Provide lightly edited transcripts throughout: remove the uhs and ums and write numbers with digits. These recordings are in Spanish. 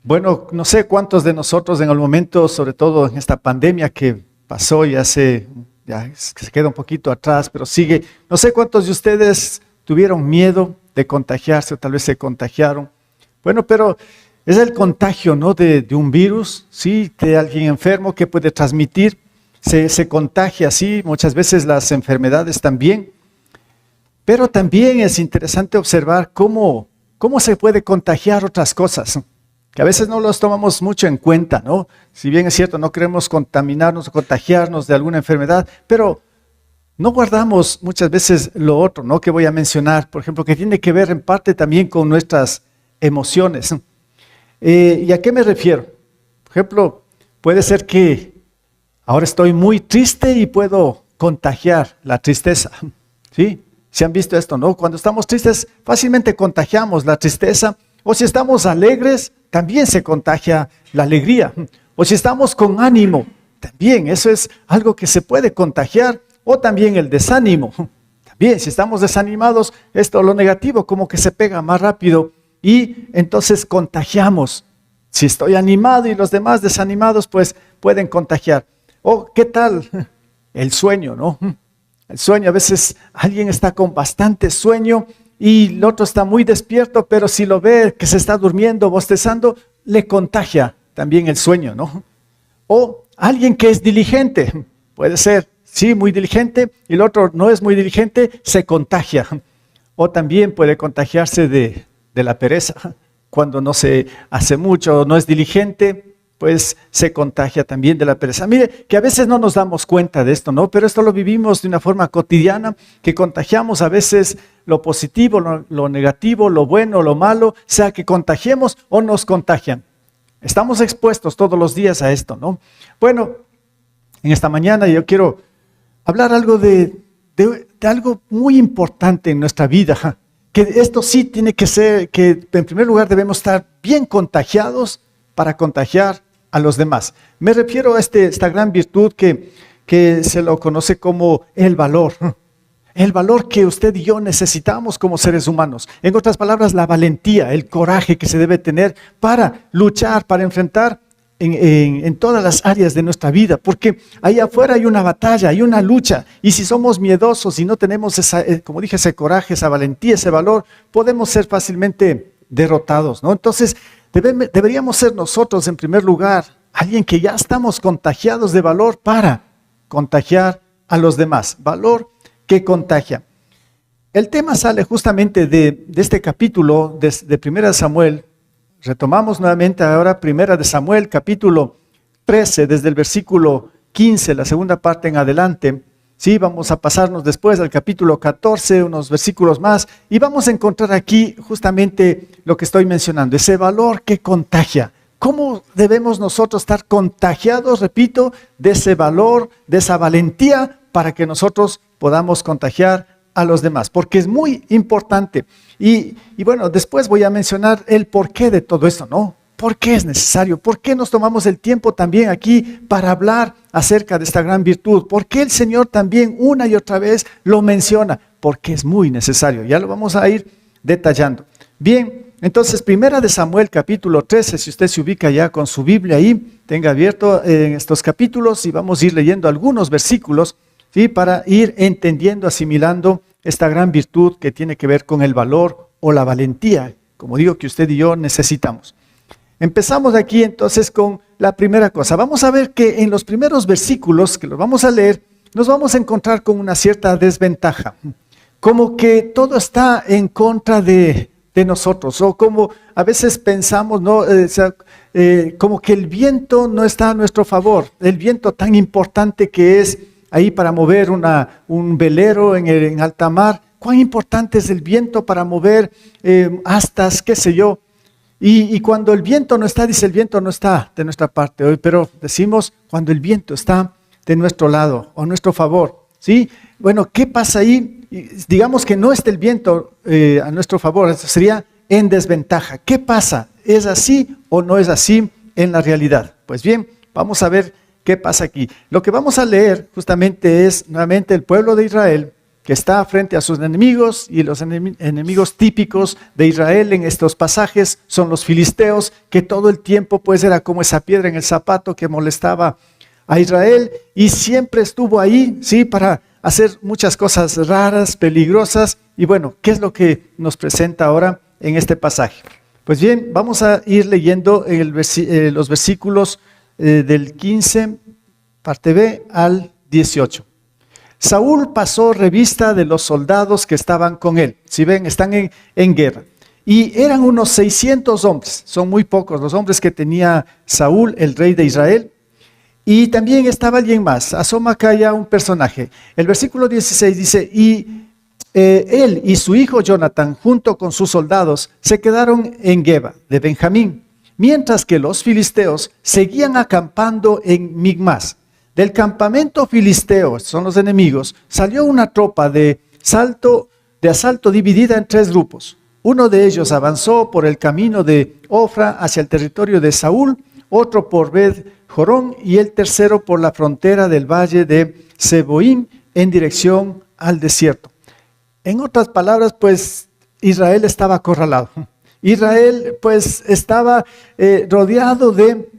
Bueno, no sé cuántos de nosotros en el momento, sobre todo en esta pandemia que pasó y se queda un poquito atrás, pero sigue. No sé cuántos de ustedes tuvieron miedo de contagiarse o tal vez se contagiaron. Bueno, pero es el contagio, ¿no? De un virus, sí, de alguien enfermo que puede transmitir. Se contagia así, muchas veces las enfermedades también. Pero también es interesante observar cómo se puede contagiar otras cosas, que a veces no los tomamos mucho en cuenta, ¿no? Si bien es cierto, no queremos contaminarnos o contagiarnos de alguna enfermedad, pero no guardamos muchas veces lo otro, ¿no? Que voy a mencionar, por ejemplo, que tiene que ver en parte también con nuestras emociones. ¿Y a qué me refiero? Por ejemplo, puede ser que ahora estoy muy triste y puedo contagiar la tristeza, ¿sí? Si han visto esto, ¿no? Cuando estamos tristes, fácilmente contagiamos la tristeza. O si estamos alegres, también se contagia la alegría. O si estamos con ánimo, también eso es algo que se puede contagiar. O también el desánimo. También, si estamos desanimados, lo negativo como que se pega más rápido y entonces contagiamos. Si estoy animado y los demás desanimados, pues pueden contagiar. O, ¿qué tal? El sueño, ¿no? El sueño, a veces alguien está con bastante sueño y el otro está muy despierto, pero si lo ve que se está durmiendo, bostezando, le contagia también el sueño, ¿no? O alguien que es diligente, puede ser, sí, muy diligente, y el otro no es muy diligente, se contagia. O también puede contagiarse de la pereza, cuando no se hace mucho, no es diligente, pues se contagia también de la pereza. Mire, que a veces no nos damos cuenta de esto, ¿no? Pero esto lo vivimos de una forma cotidiana, que contagiamos a veces lo positivo, lo negativo, lo bueno, lo malo, sea que contagiemos o nos contagian. Estamos expuestos todos los días a esto, ¿no? Bueno, en esta mañana yo quiero hablar algo de algo muy importante en nuestra vida, que esto sí tiene que ser, que en primer lugar debemos estar bien contagiados para contagiar a los demás. Me refiero a esta gran virtud que se lo conoce como el valor que usted y yo necesitamos como seres humanos. En otras palabras, la valentía, el coraje que se debe tener para luchar, para enfrentar en todas las áreas de nuestra vida, porque ahí afuera hay una batalla, hay una lucha, y si somos miedosos y no tenemos como dije, ese coraje, esa valentía, ese valor, podemos ser fácilmente derrotados, ¿no? Entonces, deberíamos ser nosotros, en primer lugar, alguien que ya estamos contagiados de valor para contagiar a los demás. Valor que contagia. El tema sale justamente de este capítulo de 1 Samuel. Retomamos nuevamente ahora 1 Samuel, capítulo 13, desde el versículo 15, la segunda parte en adelante. Sí, vamos a pasarnos después al capítulo 14, unos versículos más, y vamos a encontrar aquí justamente lo que estoy mencionando, ese valor que contagia. ¿Cómo debemos nosotros estar contagiados, repito, de ese valor, de esa valentía, para que nosotros podamos contagiar a los demás? Porque es muy importante. Y bueno, después voy a mencionar el porqué de todo esto, ¿no? ¿Por qué es necesario? ¿Por qué nos tomamos el tiempo también aquí para hablar acerca de esta gran virtud? ¿Por qué el Señor también una y otra vez lo menciona? Porque es muy necesario. Ya lo vamos a ir detallando. Bien, entonces 1 Samuel capítulo 13, si usted se ubica ya con su Biblia ahí, tenga abierto en estos capítulos y vamos a ir leyendo algunos versículos, ¿sí? Para ir entendiendo, asimilando esta gran virtud que tiene que ver con el valor o la valentía, como digo, que usted y yo necesitamos. Empezamos aquí entonces con la primera cosa. Vamos a ver que en los primeros versículos que los vamos a leer, nos vamos a encontrar con una cierta desventaja. Como que todo está en contra de nosotros, o como a veces pensamos, ¿no? Como que el viento no está a nuestro favor. El viento tan importante que es ahí para mover un velero en alta mar. ¿Cuán importante es el viento para mover astas, qué sé yo? Y cuando el viento no está, dice el viento no está de nuestra parte hoy, pero decimos cuando el viento está de nuestro lado o a nuestro favor, ¿sí? Bueno, ¿qué pasa ahí? Digamos que no está el viento a nuestro favor, eso sería en desventaja. ¿Qué pasa? ¿Es así o no es así en la realidad? Pues bien, vamos a ver qué pasa aquí. Lo que vamos a leer justamente es nuevamente el pueblo de Israel que está frente a sus enemigos, y los enemigos típicos de Israel en estos pasajes son los filisteos, que todo el tiempo pues era como esa piedra en el zapato que molestaba a Israel y siempre estuvo ahí, ¿sí? Para hacer muchas cosas raras, peligrosas. Y bueno, ¿qué es lo que nos presenta ahora en este pasaje? Pues bien, vamos a ir leyendo los versículos del 15, parte B, al 18. Saúl pasó revista de los soldados que estaban con él. Si ven, están en guerra. Y eran unos 600 hombres. Son muy pocos los hombres que tenía Saúl, el rey de Israel. Y también estaba alguien más. Asoma acá ya un personaje. El versículo 16 dice, y él y su hijo Jonathan, junto con sus soldados, se quedaron en Geba de Benjamín, mientras que los filisteos seguían acampando en Migmas. Del campamento filisteo, son los enemigos, salió una tropa de asalto dividida en 3 grupos. Uno de ellos avanzó por el camino de Ofra hacia el territorio de Saúl, otro por Bet-Jorón y el tercero por la frontera del valle de Seboim en dirección al desierto. En otras palabras, pues Israel estaba acorralado. Israel pues estaba rodeado de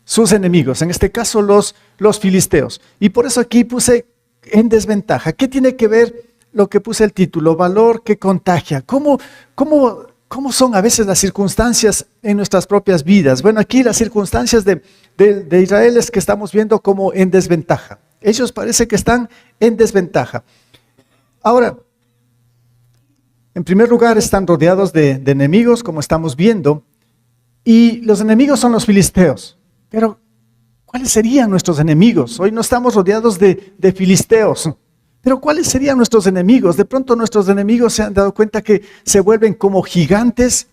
sus enemigos, en este caso los filisteos. Y por eso aquí puse en desventaja. ¿Qué tiene que ver lo que puse el título? Valor que contagia. ¿Cómo son a veces las circunstancias en nuestras propias vidas? Bueno, aquí las circunstancias de Israel es que estamos viendo como en desventaja. Ellos parece que están en desventaja. Ahora, en primer lugar, están rodeados de enemigos, como estamos viendo, y los enemigos son los filisteos. Pero, ¿cuáles serían nuestros enemigos? Hoy no estamos rodeados de filisteos, pero ¿cuáles serían nuestros enemigos? De pronto nuestros enemigos se han dado cuenta que se vuelven como gigantes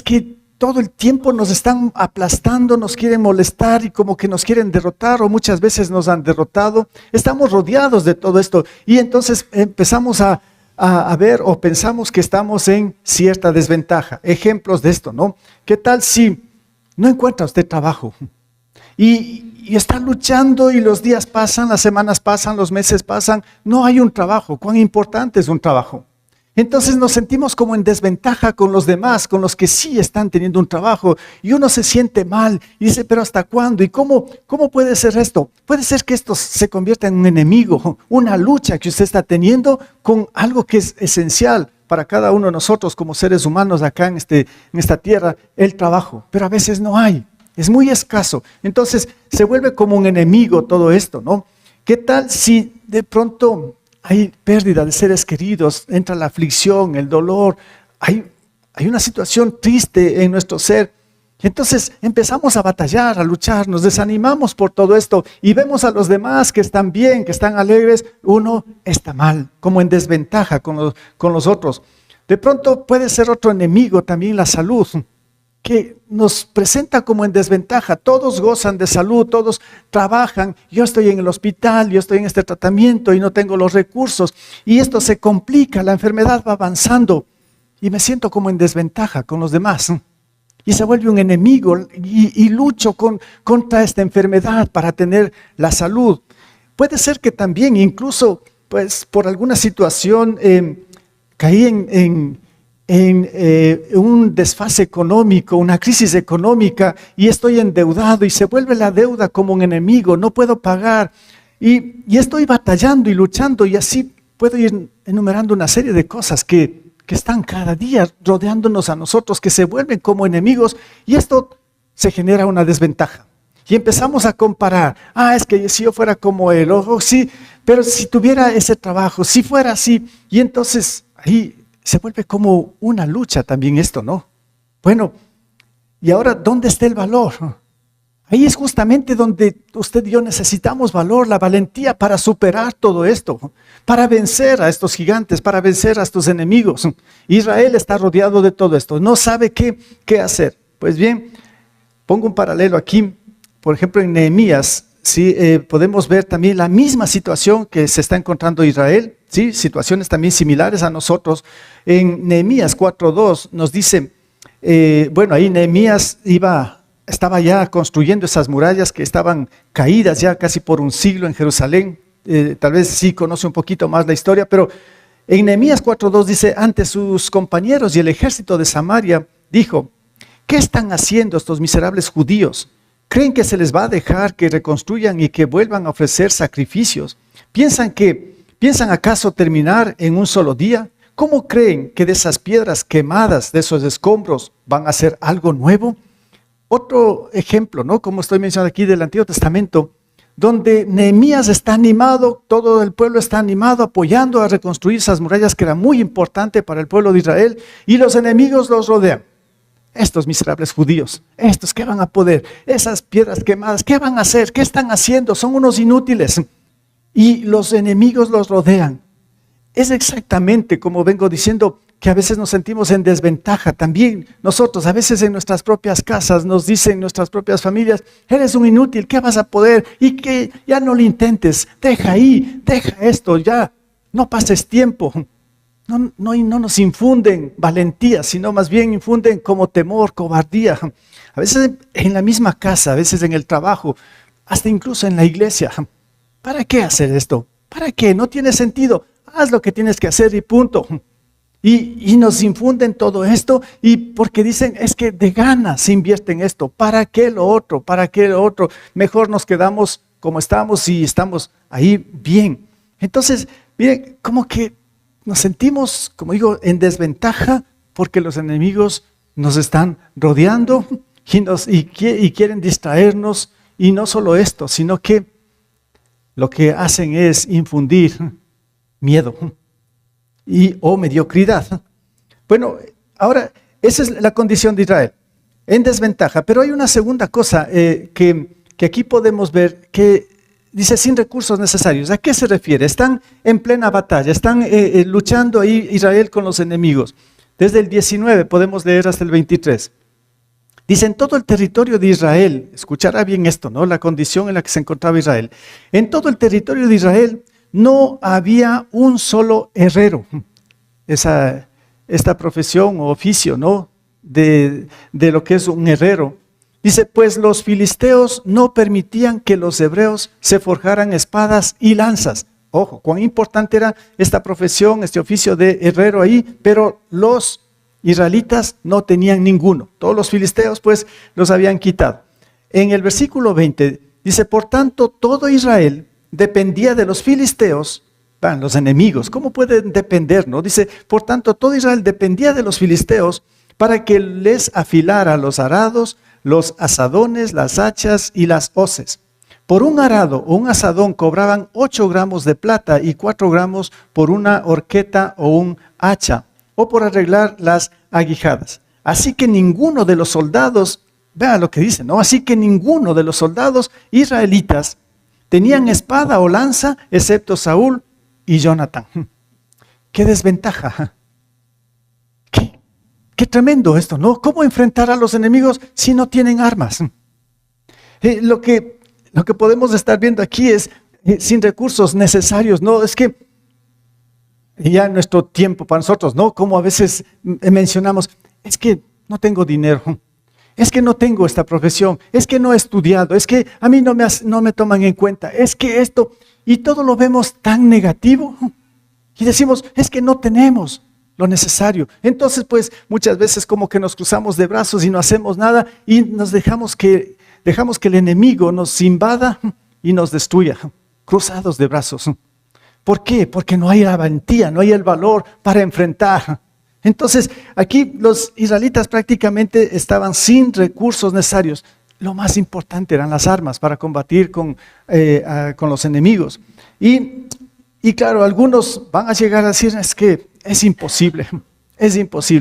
que todo el tiempo nos están aplastando, nos quieren molestar y como que nos quieren derrotar, o muchas veces nos han derrotado. Estamos rodeados de todo esto y entonces empezamos a ver o pensamos que estamos en cierta desventaja. Ejemplos de esto, ¿no? ¿Qué tal si no encuentra usted trabajo y está luchando y los días pasan, las semanas pasan, los meses pasan, no hay un trabajo? ¿Cuán importante es un trabajo? Entonces nos sentimos como en desventaja con los demás, con los que sí están teniendo un trabajo, y uno se siente mal y dice, pero ¿hasta cuándo? ¿Y cómo puede ser esto? Puede ser que esto se convierta en un enemigo, una lucha que usted está teniendo con algo que es esencial para cada uno de nosotros como seres humanos acá en esta tierra, el trabajo. Pero a veces no hay, es muy escaso. Entonces se vuelve como un enemigo todo esto, ¿no? ¿Qué tal si de pronto hay pérdida de seres queridos, entra la aflicción, el dolor, hay una situación triste en nuestro ser? Entonces empezamos a batallar, a luchar, nos desanimamos por todo esto y vemos a los demás que están bien, que están alegres. Uno está mal, como en desventaja con los otros. De pronto puede ser otro enemigo también la salud, que nos presenta como en desventaja. Todos gozan de salud, todos trabajan. Yo estoy en el hospital, yo estoy en este tratamiento y no tengo los recursos. Y esto se complica, la enfermedad va avanzando y me siento como en desventaja con los demás. Y se vuelve un enemigo y lucho contra esta enfermedad para tener la salud. Puede ser que también incluso pues, por alguna situación caí en un desfase económico, una crisis económica, y estoy endeudado y se vuelve la deuda como un enemigo, no puedo pagar y estoy batallando y luchando, y así puedo ir enumerando una serie de cosas que están cada día rodeándonos a nosotros, que se vuelven como enemigos, y esto se genera una desventaja. Y empezamos a comparar, es que si yo fuera como él, o sí, pero si tuviera ese trabajo, si fuera así, y entonces ahí se vuelve como una lucha también esto, ¿no? Bueno, y ahora, ¿dónde está el valor? Ahí es justamente donde usted y yo necesitamos valor, la valentía para superar todo esto, para vencer a estos gigantes, para vencer a estos enemigos. Israel está rodeado de todo esto, no sabe qué hacer. Pues bien, pongo un paralelo aquí, por ejemplo en Nehemías, ¿sí? Podemos ver también la misma situación que se está encontrando Israel, ¿sí? Situaciones también similares a nosotros. En Nehemías 4:2 nos dice, ahí Nehemías estaba ya construyendo esas murallas que estaban caídas ya casi por un siglo en Jerusalén. tal vez sí conoce un poquito más la historia, pero en Nehemías 4:2 dice, ante sus compañeros y el ejército de Samaria, dijo, ¿qué están haciendo estos miserables judíos? ¿Creen que se les va a dejar que reconstruyan y que vuelvan a ofrecer sacrificios? ¿Piensan acaso terminar en un solo día? ¿Cómo creen que de esas piedras quemadas, de esos escombros, van a hacer algo nuevo? Otro ejemplo, ¿no? Como estoy mencionando aquí del Antiguo Testamento, donde Nehemías está animado, todo el pueblo está animado, apoyando a reconstruir esas murallas que era muy importante para el pueblo de Israel, y los enemigos los rodean. Estos miserables judíos, estos ¿qué van a poder? Esas piedras quemadas, ¿qué van a hacer? ¿Qué están haciendo? Son unos inútiles. Y los enemigos los rodean. Es exactamente como vengo diciendo, que a veces nos sentimos en desventaja. También nosotros, a veces en nuestras propias casas, nos dicen nuestras propias familias, eres un inútil, ¿qué vas a poder? Y que ya no lo intentes, deja ahí, deja esto, ya, no pases tiempo. No nos infunden valentía, sino más bien infunden como temor, cobardía. A veces en la misma casa, a veces en el trabajo, hasta incluso en la iglesia. ¿Para qué hacer esto? ¿Para qué? No tiene sentido. Haz lo que tienes que hacer y punto. Y nos infunden todo esto y porque dicen, es que de ganas se invierte en esto. ¿Para qué lo otro? ¿Para qué lo otro? Mejor nos quedamos como estamos y estamos ahí bien. Entonces, miren, como que nos sentimos, como digo, en desventaja porque los enemigos nos están rodeando y quieren distraernos. Y no solo esto, sino que lo que hacen es infundir miedo o mediocridad. Bueno, ahora, esa es la condición de Israel, en desventaja. Pero hay una segunda cosa que aquí podemos ver que dice sin recursos necesarios. ¿A qué se refiere? Están en plena batalla, están luchando ahí Israel con los enemigos. Desde el 19 podemos leer hasta el 23. Dice, en todo el territorio de Israel, escuchará bien esto, ¿no? La condición en la que se encontraba Israel. En todo el territorio de Israel no había un solo herrero. Esta profesión o oficio, ¿no? De lo que es un herrero. Dice, pues los filisteos no permitían que los hebreos se forjaran espadas y lanzas. Ojo, cuán importante era esta profesión, este oficio de herrero ahí, pero los israelitas no tenían ninguno. Todos los filisteos pues los habían quitado. En el versículo 20 dice, por tanto todo Israel dependía de los filisteos, los enemigos. ¿Cómo pueden depender? ¿No? Dice, por tanto todo Israel dependía de los filisteos para que les afilara los arados, los asadones, las hachas y las hoces. Por un arado o un asadón cobraban 8 gramos de plata y 4 gramos por una horqueta o un hacha, o por arreglar las aguijadas. Así que ninguno de los soldados, vean lo que dice, ¿no? Así que ninguno de los soldados israelitas tenían espada o lanza, excepto Saúl y Jonatán. ¡Qué desventaja! ¡Qué tremendo esto!, ¿no? ¿Cómo enfrentar a los enemigos si no tienen armas? Lo que podemos estar viendo aquí es sin recursos necesarios, ¿no? Es que ya en nuestro tiempo para nosotros, ¿no? Como a veces mencionamos, es que no tengo dinero, es que no tengo esta profesión, es que no he estudiado, es que a mí no me toman en cuenta, es que esto, y todo lo vemos tan negativo, y decimos, es que no tenemos lo necesario. Entonces, pues, muchas veces como que nos cruzamos de brazos y no hacemos nada, y nos dejamos que el enemigo nos invada y nos destruya, cruzados de brazos. ¿Por qué? Porque no hay la valentía, no hay el valor para enfrentar. Entonces, aquí los israelitas prácticamente estaban sin recursos necesarios. Lo más importante eran las armas para combatir con los enemigos. Y claro, algunos van a llegar a decir, es que es imposible.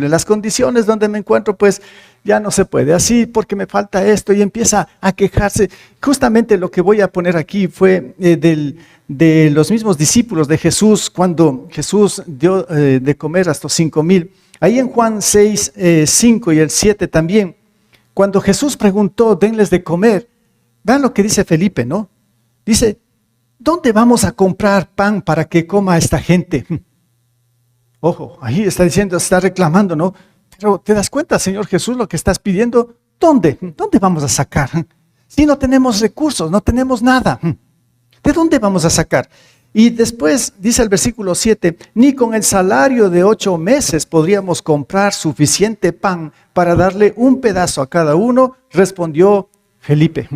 Las condiciones donde me encuentro, pues ya no se puede así porque me falta esto, y empieza a quejarse. Justamente lo que voy a poner aquí fue de los mismos discípulos de Jesús, cuando Jesús dio de comer a estos 5,000. Ahí en Juan 6, 5 y el 7 también, cuando Jesús preguntó, denles de comer, vean lo que dice Felipe, ¿no? Dice, ¿dónde vamos a comprar pan para que coma esta gente? Ojo, ahí está diciendo, está reclamando, ¿no? Pero ¿te das cuenta, Señor Jesús, lo que estás pidiendo? ¿Dónde? ¿Dónde vamos a sacar? Si no tenemos recursos, no tenemos nada. ¿De dónde vamos a sacar? Y después dice el versículo 7, ni con el salario de 8 meses podríamos comprar suficiente pan para darle un pedazo a cada uno, respondió Felipe.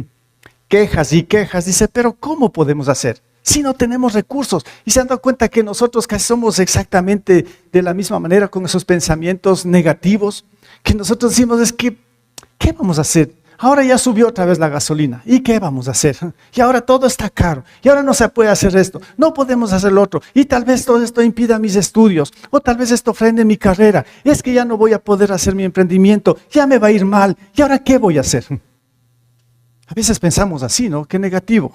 Quejas y quejas, dice, pero ¿cómo podemos hacer si no tenemos recursos? Y se han dado cuenta que nosotros casi somos exactamente de la misma manera con esos pensamientos negativos, que nosotros decimos, es que, ¿qué vamos a hacer? Ahora ya subió otra vez la gasolina. ¿Y qué vamos a hacer? Y ahora todo está caro. Y ahora no se puede hacer esto. No podemos hacer lo otro. Y tal vez todo esto impida mis estudios. O tal vez esto frene mi carrera. Es que ya no voy a poder hacer mi emprendimiento. Ya me va a ir mal. ¿Y ahora qué voy a hacer? A veces pensamos así, ¿no? Qué negativo.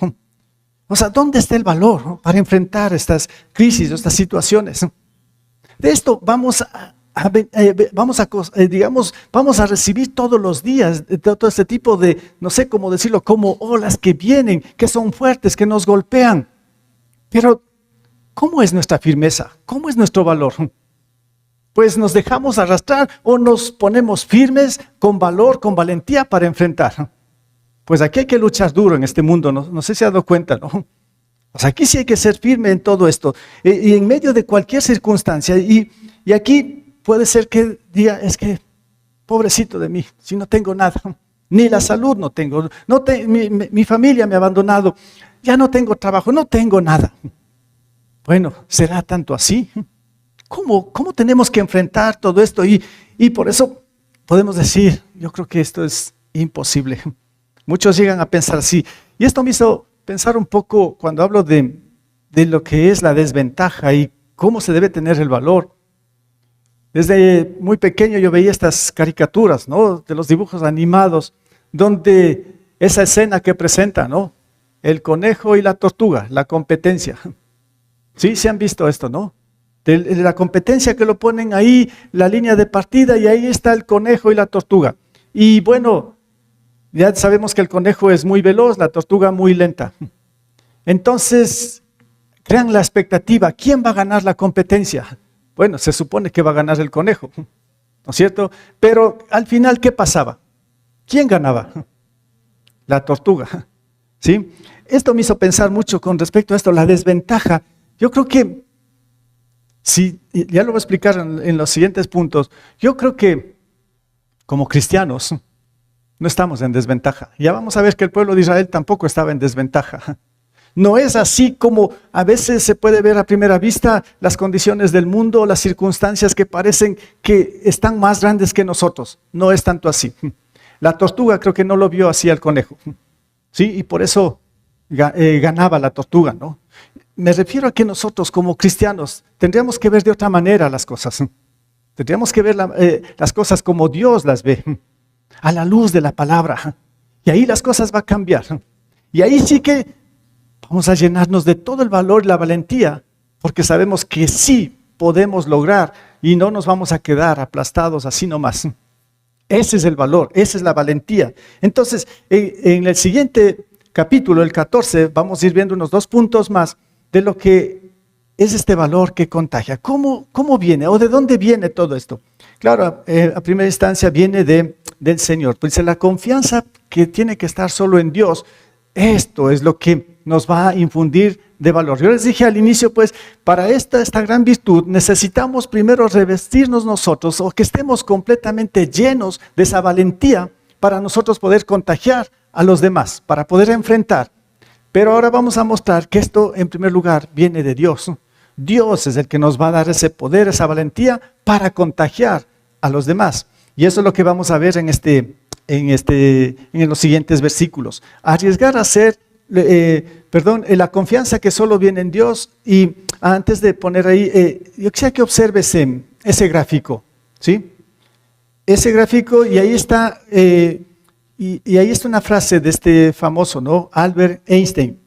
O sea, ¿dónde está el valor, ¿no?, para enfrentar estas crisis, estas situaciones? De esto vamos a recibir todos los días todo este tipo de, no sé cómo decirlo, como olas que vienen, que son fuertes, que nos golpean. Pero, ¿cómo es nuestra firmeza? ¿Cómo es nuestro valor? Pues nos dejamos arrastrar o nos ponemos firmes con valor, con valentía para enfrentar. Pues aquí hay que luchar duro en este mundo, no sé si se ha dado cuenta, ¿no? Pues aquí sí hay que ser firme en todo esto, y en medio de cualquier circunstancia, y aquí puede ser que diga, es que pobrecito de mí, si no tengo nada, ni la salud no tengo, mi familia me ha abandonado, ya no tengo trabajo, no tengo nada. Bueno, ¿será tanto así? ¿Cómo tenemos que enfrentar todo esto? Y por eso podemos decir, yo creo que esto es imposible. Muchos llegan a pensar así, y esto me hizo pensar un poco cuando hablo de lo que es la desventaja y cómo se debe tener el valor. Desde muy pequeño yo veía estas caricaturas, ¿no?, de los dibujos animados, donde esa escena que presenta, ¿no?, el conejo y la tortuga, la competencia. Sí, se han visto esto, ¿no? De la competencia que lo ponen ahí, la línea de partida, y ahí está el conejo y la tortuga. Y bueno, ya sabemos que el conejo es muy veloz, la tortuga muy lenta. Entonces, crean la expectativa, ¿quién va a ganar la competencia? Bueno, se supone que va a ganar el conejo, ¿no es cierto? Pero al final, ¿qué pasaba? ¿Quién ganaba? La tortuga, ¿sí? Esto me hizo pensar mucho con respecto a esto, la desventaja. Yo creo que, sí, ya lo voy a explicar en los siguientes puntos, yo creo que como cristianos no estamos en desventaja. Ya vamos a ver que el pueblo de Israel tampoco estaba en desventaja. No es así como a veces se puede ver a primera vista las condiciones del mundo, las circunstancias que parecen que están más grandes que nosotros. No es tanto así. La tortuga creo que no lo vio así al conejo, ¿sí? Y por eso ganaba la tortuga, ¿no? Me refiero a que nosotros como cristianos tendríamos que ver de otra manera las cosas. Tendríamos que ver las cosas como Dios las ve, a la luz de la palabra. Y ahí las cosas van a cambiar. Y ahí sí que vamos a llenarnos de todo el valor y la valentía, porque sabemos que sí podemos lograr y no nos vamos a quedar aplastados así nomás. Ese es el valor, esa es la valentía. Entonces, en el siguiente capítulo, el 14, vamos a ir viendo unos 2 puntos más de lo que es este valor que contagia. ¿Cómo viene o de dónde viene todo esto? Claro, a primera instancia viene del Señor. Pues la confianza que tiene que estar solo en Dios, esto es lo que nos va a infundir de valor. Yo les dije al inicio, pues, para esta gran virtud necesitamos primero revestirnos nosotros, o que estemos completamente llenos de esa valentía para nosotros poder contagiar a los demás, para poder enfrentar. Pero ahora vamos a mostrar que esto, en primer lugar, viene de Dios. Dios es el que nos va a dar ese poder, esa valentía para contagiar a los demás. Y eso es lo que vamos a ver en los siguientes versículos. Arriesgar a ser, la confianza que solo viene en Dios. Y antes de poner ahí, yo quisiera que observes ese gráfico, ¿sí? Ese gráfico, y ahí está, y ahí está una frase de este famoso, ¿no?, Albert Einstein.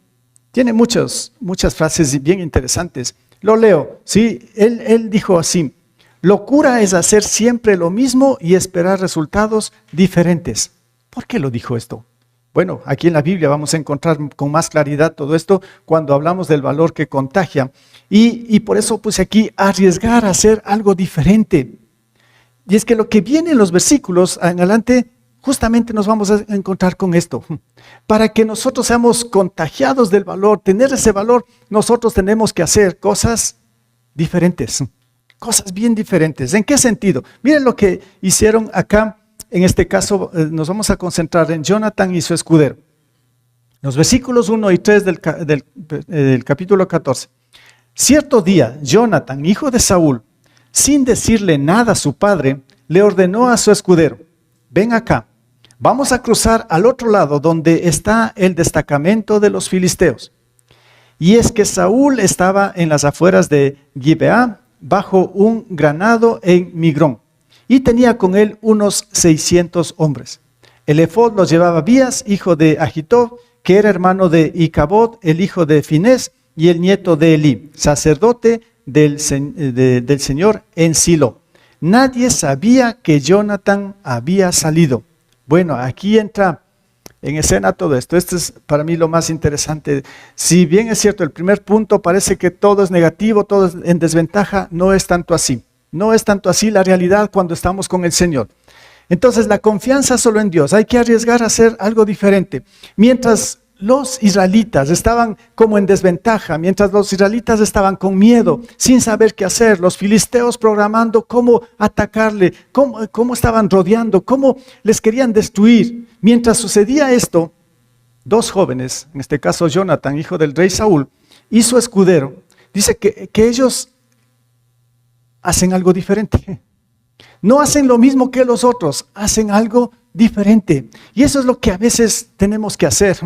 Tiene muchas frases bien interesantes. Lo leo, ¿sí? Él dijo así: locura es hacer siempre lo mismo y esperar resultados diferentes. ¿Por qué lo dijo esto? Bueno, aquí en la Biblia vamos a encontrar con más claridad todo esto cuando hablamos del valor que contagia. Y por eso puse aquí, arriesgar a hacer algo diferente. Y es que lo que viene en los versículos en adelante justamente nos vamos a encontrar con esto. Para que nosotros seamos contagiados del valor, tener ese valor, nosotros tenemos que hacer cosas diferentes, cosas bien diferentes. ¿En qué sentido? Miren lo que hicieron acá. En este caso nos vamos a concentrar en Jonathan y su escudero. Los versículos 1 y 3 del capítulo 14. Cierto día, Jonathan, hijo de Saúl, sin decirle nada a su padre, le ordenó a su escudero: ven acá, vamos a cruzar al otro lado donde está el destacamento de los filisteos. Y es que Saúl estaba en las afueras de Gibeá, bajo un granado en Migrón, y tenía con él unos 600 hombres. El efod los llevaba Abías, hijo de Ahitob, que era hermano de Icabod, el hijo de Finés, y el nieto de Elí, sacerdote del Señor en Silo. Nadie sabía que Jonathan había salido. Bueno, aquí entra en escena todo esto. Esto es para mí lo más interesante. Si bien es cierto, el primer punto parece que todo es negativo, todo es en desventaja, no es tanto así. No es tanto así la realidad cuando estamos con el Señor. Entonces, la confianza solo en Dios. Hay que arriesgar a hacer algo diferente. Mientras los israelitas estaban como en desventaja, mientras los israelitas estaban con miedo, sin saber qué hacer, los filisteos programando cómo atacarle, cómo estaban rodeando, cómo les querían destruir. Mientras sucedía esto, dos jóvenes, en este caso Jonathan, hijo del rey Saúl, y su escudero, dice que ellos hacen algo diferente. No hacen lo mismo que los otros, hacen algo diferente. Y eso es lo que a veces tenemos que hacer.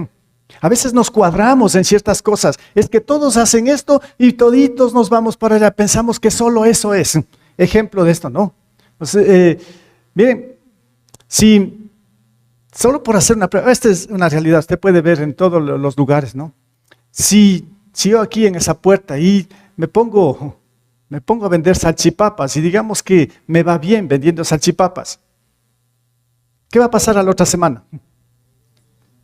A veces nos cuadramos en ciertas cosas. Es que todos hacen esto y toditos nos vamos para allá. Pensamos que solo eso es. Ejemplo de esto, ¿no? Entonces, miren, si solo por hacer una prueba, esta es una realidad, usted puede ver en todos los lugares, ¿no? Si yo aquí en esa puerta y me pongo a vender salchipapas y digamos que me va bien vendiendo salchipapas, ¿qué va a pasar a la otra semana?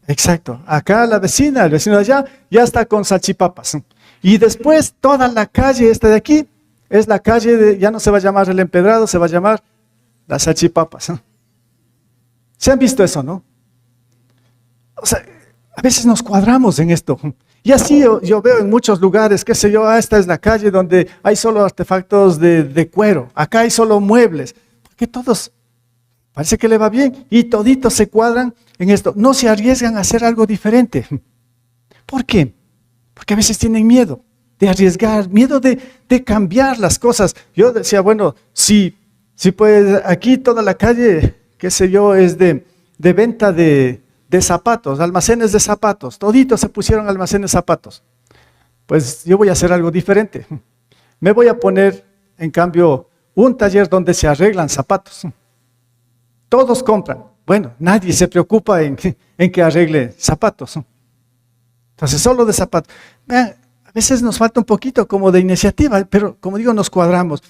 Exacto, acá el vecino de allá ya está con salchipapas. Y después toda la calle esta de aquí es la calle ya no se va a llamar El Empedrado, se va a llamar las salchipapas. ¿Se han visto eso, no? O sea, a veces nos cuadramos en esto. Y así yo veo en muchos lugares, qué sé yo, esta es la calle donde hay solo artefactos de cuero, acá hay solo muebles, porque todos parece que le va bien y toditos se cuadran en esto. No se arriesgan a hacer algo diferente. ¿Por qué? Porque a veces tienen miedo de arriesgar, miedo de cambiar las cosas. Yo decía, bueno, si pues aquí toda la calle, qué sé yo, es de venta de zapatos, almacenes de zapatos, toditos se pusieron almacenes de zapatos. Pues yo voy a hacer algo diferente. Me voy a poner, en cambio, un taller donde se arreglan zapatos. Todos compran. Bueno, nadie se preocupa en que arregle zapatos. Entonces, solo de zapatos. Vean, a veces nos falta un poquito como de iniciativa, pero como digo, nos cuadramos.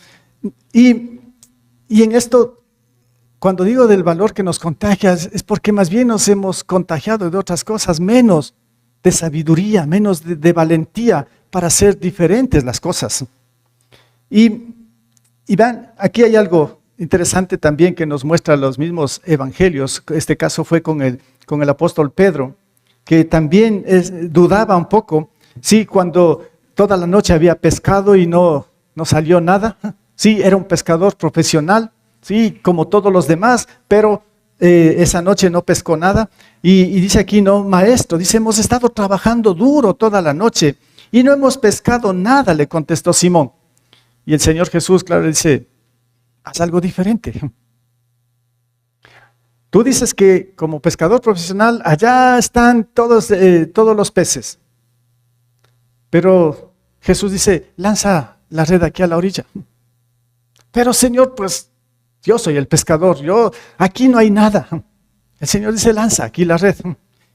Y en esto, cuando digo del valor que nos contagia, es porque más bien nos hemos contagiado de otras cosas, menos de sabiduría, menos de valentía para hacer diferentes las cosas. Y vean, aquí hay algo interesante también que nos muestra los mismos evangelios. Este caso fue con el apóstol Pedro, que también dudaba un poco, sí, cuando toda la noche había pescado y no salió nada. Sí, era un pescador profesional, sí, como todos los demás, pero esa noche no pescó nada. Y dice aquí, no, maestro, dice, hemos estado trabajando duro toda la noche y no hemos pescado nada, le contestó Simón. Y el Señor Jesús, claro, dice, haz algo diferente. Tú dices que como pescador profesional, allá están todos los peces. Pero Jesús dice, lanza la red aquí a la orilla. Pero Señor, pues yo soy el pescador, aquí no hay nada. El Señor dice, lanza aquí la red.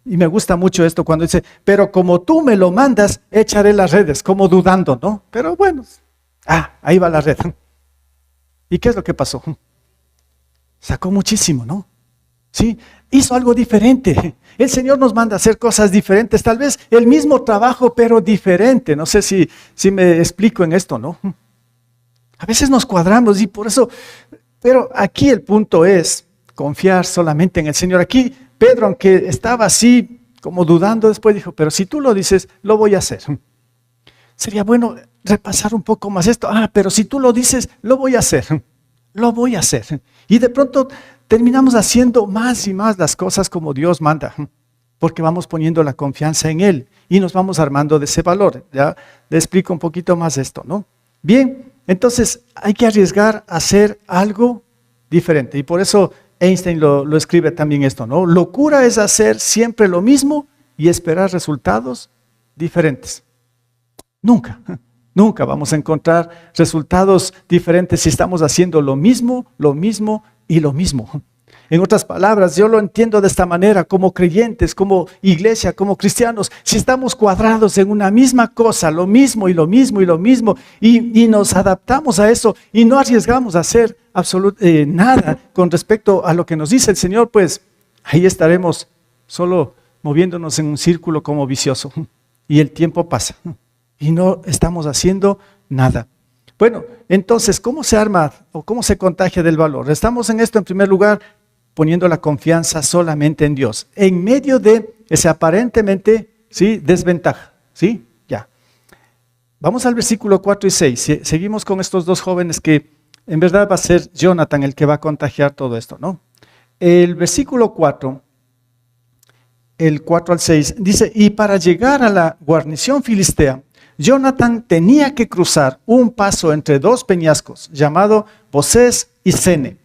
Y me gusta mucho esto cuando dice, pero como tú me lo mandas, echaré las redes, como dudando, ¿no? Pero bueno, ahí va la red. ¿Y qué es lo que pasó? Sacó muchísimo, ¿no? Sí, hizo algo diferente. El Señor nos manda a hacer cosas diferentes, tal vez el mismo trabajo, pero diferente. No sé si me explico en esto, ¿no? A veces nos cuadramos y por eso, pero aquí el punto es, confiar solamente en el Señor. Aquí Pedro, aunque estaba así como dudando, después dijo, pero si tú lo dices, lo voy a hacer. Sería bueno repasar un poco más esto. Pero si tú lo dices, lo voy a hacer. Lo voy a hacer. Y de pronto terminamos haciendo más y más las cosas como Dios manda, porque vamos poniendo la confianza en Él y nos vamos armando de ese valor. Ya le explico un poquito más esto, ¿no? Bien, entonces hay que arriesgar a hacer algo diferente. Y por eso Einstein lo escribe también esto, ¿no? Locura es hacer siempre lo mismo y esperar resultados diferentes. Nunca vamos a encontrar resultados diferentes si estamos haciendo lo mismo y lo mismo. En otras palabras, yo lo entiendo de esta manera, como creyentes, como iglesia, como cristianos, si estamos cuadrados en una misma cosa, lo mismo y lo mismo y lo mismo, y nos adaptamos a eso y no arriesgamos a hacer nada con respecto a lo que nos dice el Señor, pues ahí estaremos solo moviéndonos en un círculo como vicioso. Y el tiempo pasa y no estamos haciendo nada. Bueno, entonces, ¿cómo se arma o cómo se contagia del valor? Estamos en esto en primer lugar, poniendo la confianza solamente en Dios, en medio de esa aparentemente, ¿sí?, desventaja, ¿sí? Ya. Vamos al versículo 4 y 6. Seguimos con estos dos jóvenes que en verdad va a ser Jonathan el que va a contagiar todo esto, ¿no? El versículo 4, el 4 al 6, dice, y para llegar a la guarnición filistea, Jonathan tenía que cruzar un paso entre dos peñascos, llamado Bosés y Sene.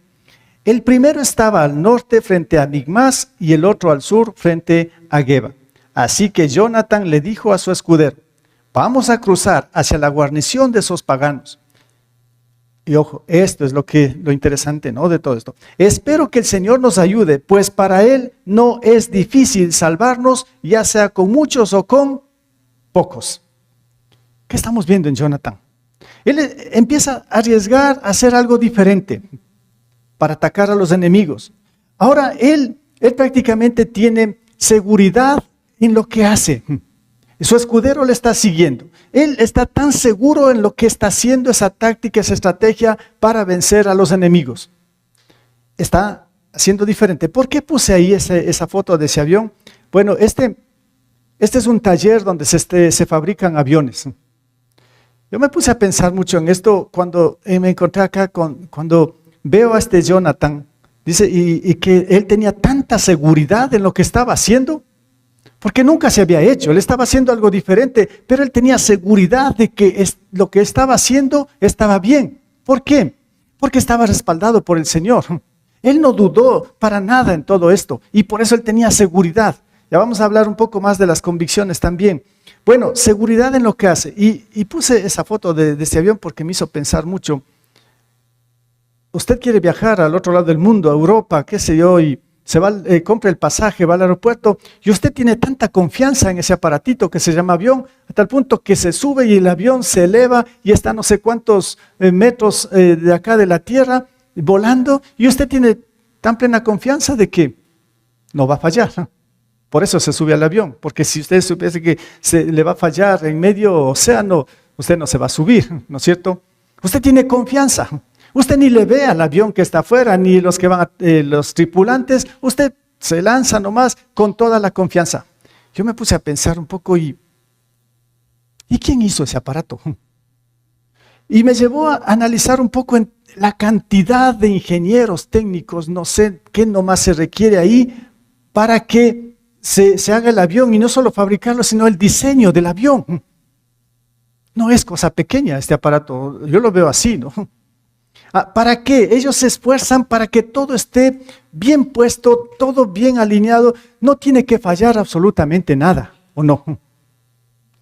El primero estaba al norte frente a Migmas y el otro al sur frente a Geba. Así que Jonathan le dijo a su escudero, vamos a cruzar hacia la guarnición de esos paganos. Y ojo, esto es lo interesante, ¿no?, de todo esto. Espero que el Señor nos ayude, pues para Él no es difícil salvarnos, ya sea con muchos o con pocos. ¿Qué estamos viendo en Jonathan? Él empieza a arriesgar a hacer algo diferente para atacar a los enemigos. Ahora él prácticamente tiene seguridad en lo que hace. Su escudero le está siguiendo. Él está tan seguro en lo que está haciendo, esa táctica, esa estrategia para vencer a los enemigos. Está haciendo diferente. ¿Por qué puse ahí esa foto de ese avión? Bueno, este es un taller donde se fabrican aviones. Yo me puse a pensar mucho en esto cuando me encontré acá, cuando veo a este Jonathan, dice, y que él tenía tanta seguridad en lo que estaba haciendo, porque nunca se había hecho, él estaba haciendo algo diferente, pero él tenía seguridad de que lo que estaba haciendo estaba bien. ¿Por qué? Porque estaba respaldado por el Señor. Él no dudó para nada en todo esto, y por eso él tenía seguridad. Ya vamos a hablar un poco más de las convicciones también. Bueno, seguridad en lo que hace, y puse esa foto de este avión porque me hizo pensar mucho. Usted quiere viajar al otro lado del mundo, a Europa, qué sé yo, y se va, compra el pasaje, va al aeropuerto, y usted tiene tanta confianza en ese aparatito que se llama avión, a tal punto que se sube y el avión se eleva y está no sé cuántos metros de acá de la tierra, volando, y usted tiene tan plena confianza de que no va a fallar, ¿no? Por eso se sube al avión, porque si usted supiese que se le va a fallar en medio océano, usted no se va a subir, ¿no es cierto? Usted tiene confianza. Usted ni le ve al avión que está afuera, ni los que van, los tripulantes. Usted se lanza nomás con toda la confianza. Yo me puse a pensar un poco ¿y quién hizo ese aparato? Y me llevó a analizar un poco en la cantidad de ingenieros técnicos, no sé qué nomás se requiere ahí para que se haga el avión, y no solo fabricarlo, sino el diseño del avión. No es cosa pequeña este aparato, yo lo veo así, ¿no? ¿Para qué? Ellos se esfuerzan para que todo esté bien puesto, todo bien alineado, no tiene que fallar absolutamente nada, ¿o no?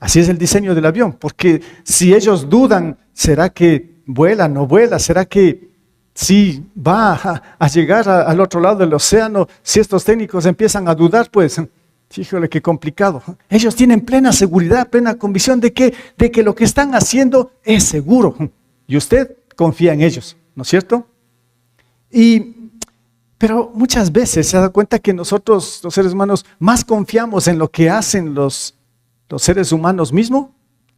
Así es el diseño del avión, porque si ellos dudan, ¿será que vuela, no vuela? ¿Será que sí va a llegar al otro lado del océano? Si estos técnicos empiezan a dudar, pues, híjole, qué complicado. Ellos tienen plena seguridad, plena convicción de que lo que están haciendo es seguro, y usted confía en ellos, ¿no es cierto? Pero muchas veces se da cuenta que nosotros, los seres humanos, más confiamos en lo que hacen los seres humanos mismos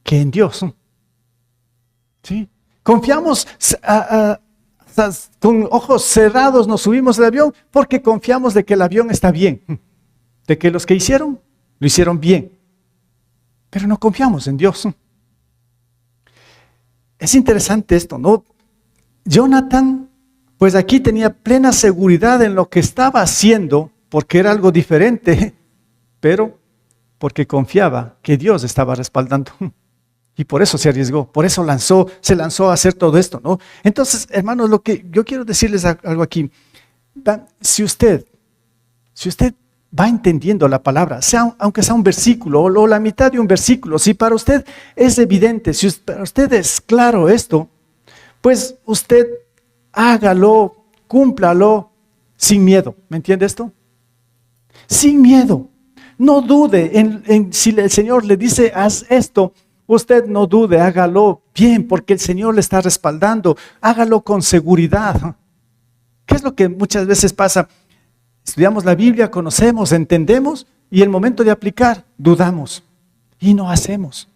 que en Dios. ¿Sí? Confiamos sea, con ojos cerrados nos subimos al avión porque confiamos de que el avión está bien, de que los que hicieron, lo hicieron bien, pero no confiamos en Dios. Es interesante esto, ¿no? Jonathan, pues aquí tenía plena seguridad en lo que estaba haciendo, porque era algo diferente, pero porque confiaba que Dios estaba respaldando. Y por eso se arriesgó, por eso se lanzó a hacer todo esto, ¿no? Entonces, hermanos, lo que yo quiero decirles algo aquí, si usted va entendiendo la palabra, aunque sea un versículo o la mitad de un versículo, si para usted es evidente, si para usted es claro esto, pues usted hágalo, cúmplalo sin miedo. ¿Me entiende esto? Sin miedo. No dude en si el Señor le dice, haz esto, usted no dude, hágalo bien, porque el Señor le está respaldando. Hágalo con seguridad. ¿Qué es lo que muchas veces pasa? Estudiamos la Biblia, conocemos, entendemos, y el momento de aplicar, dudamos y no hacemos.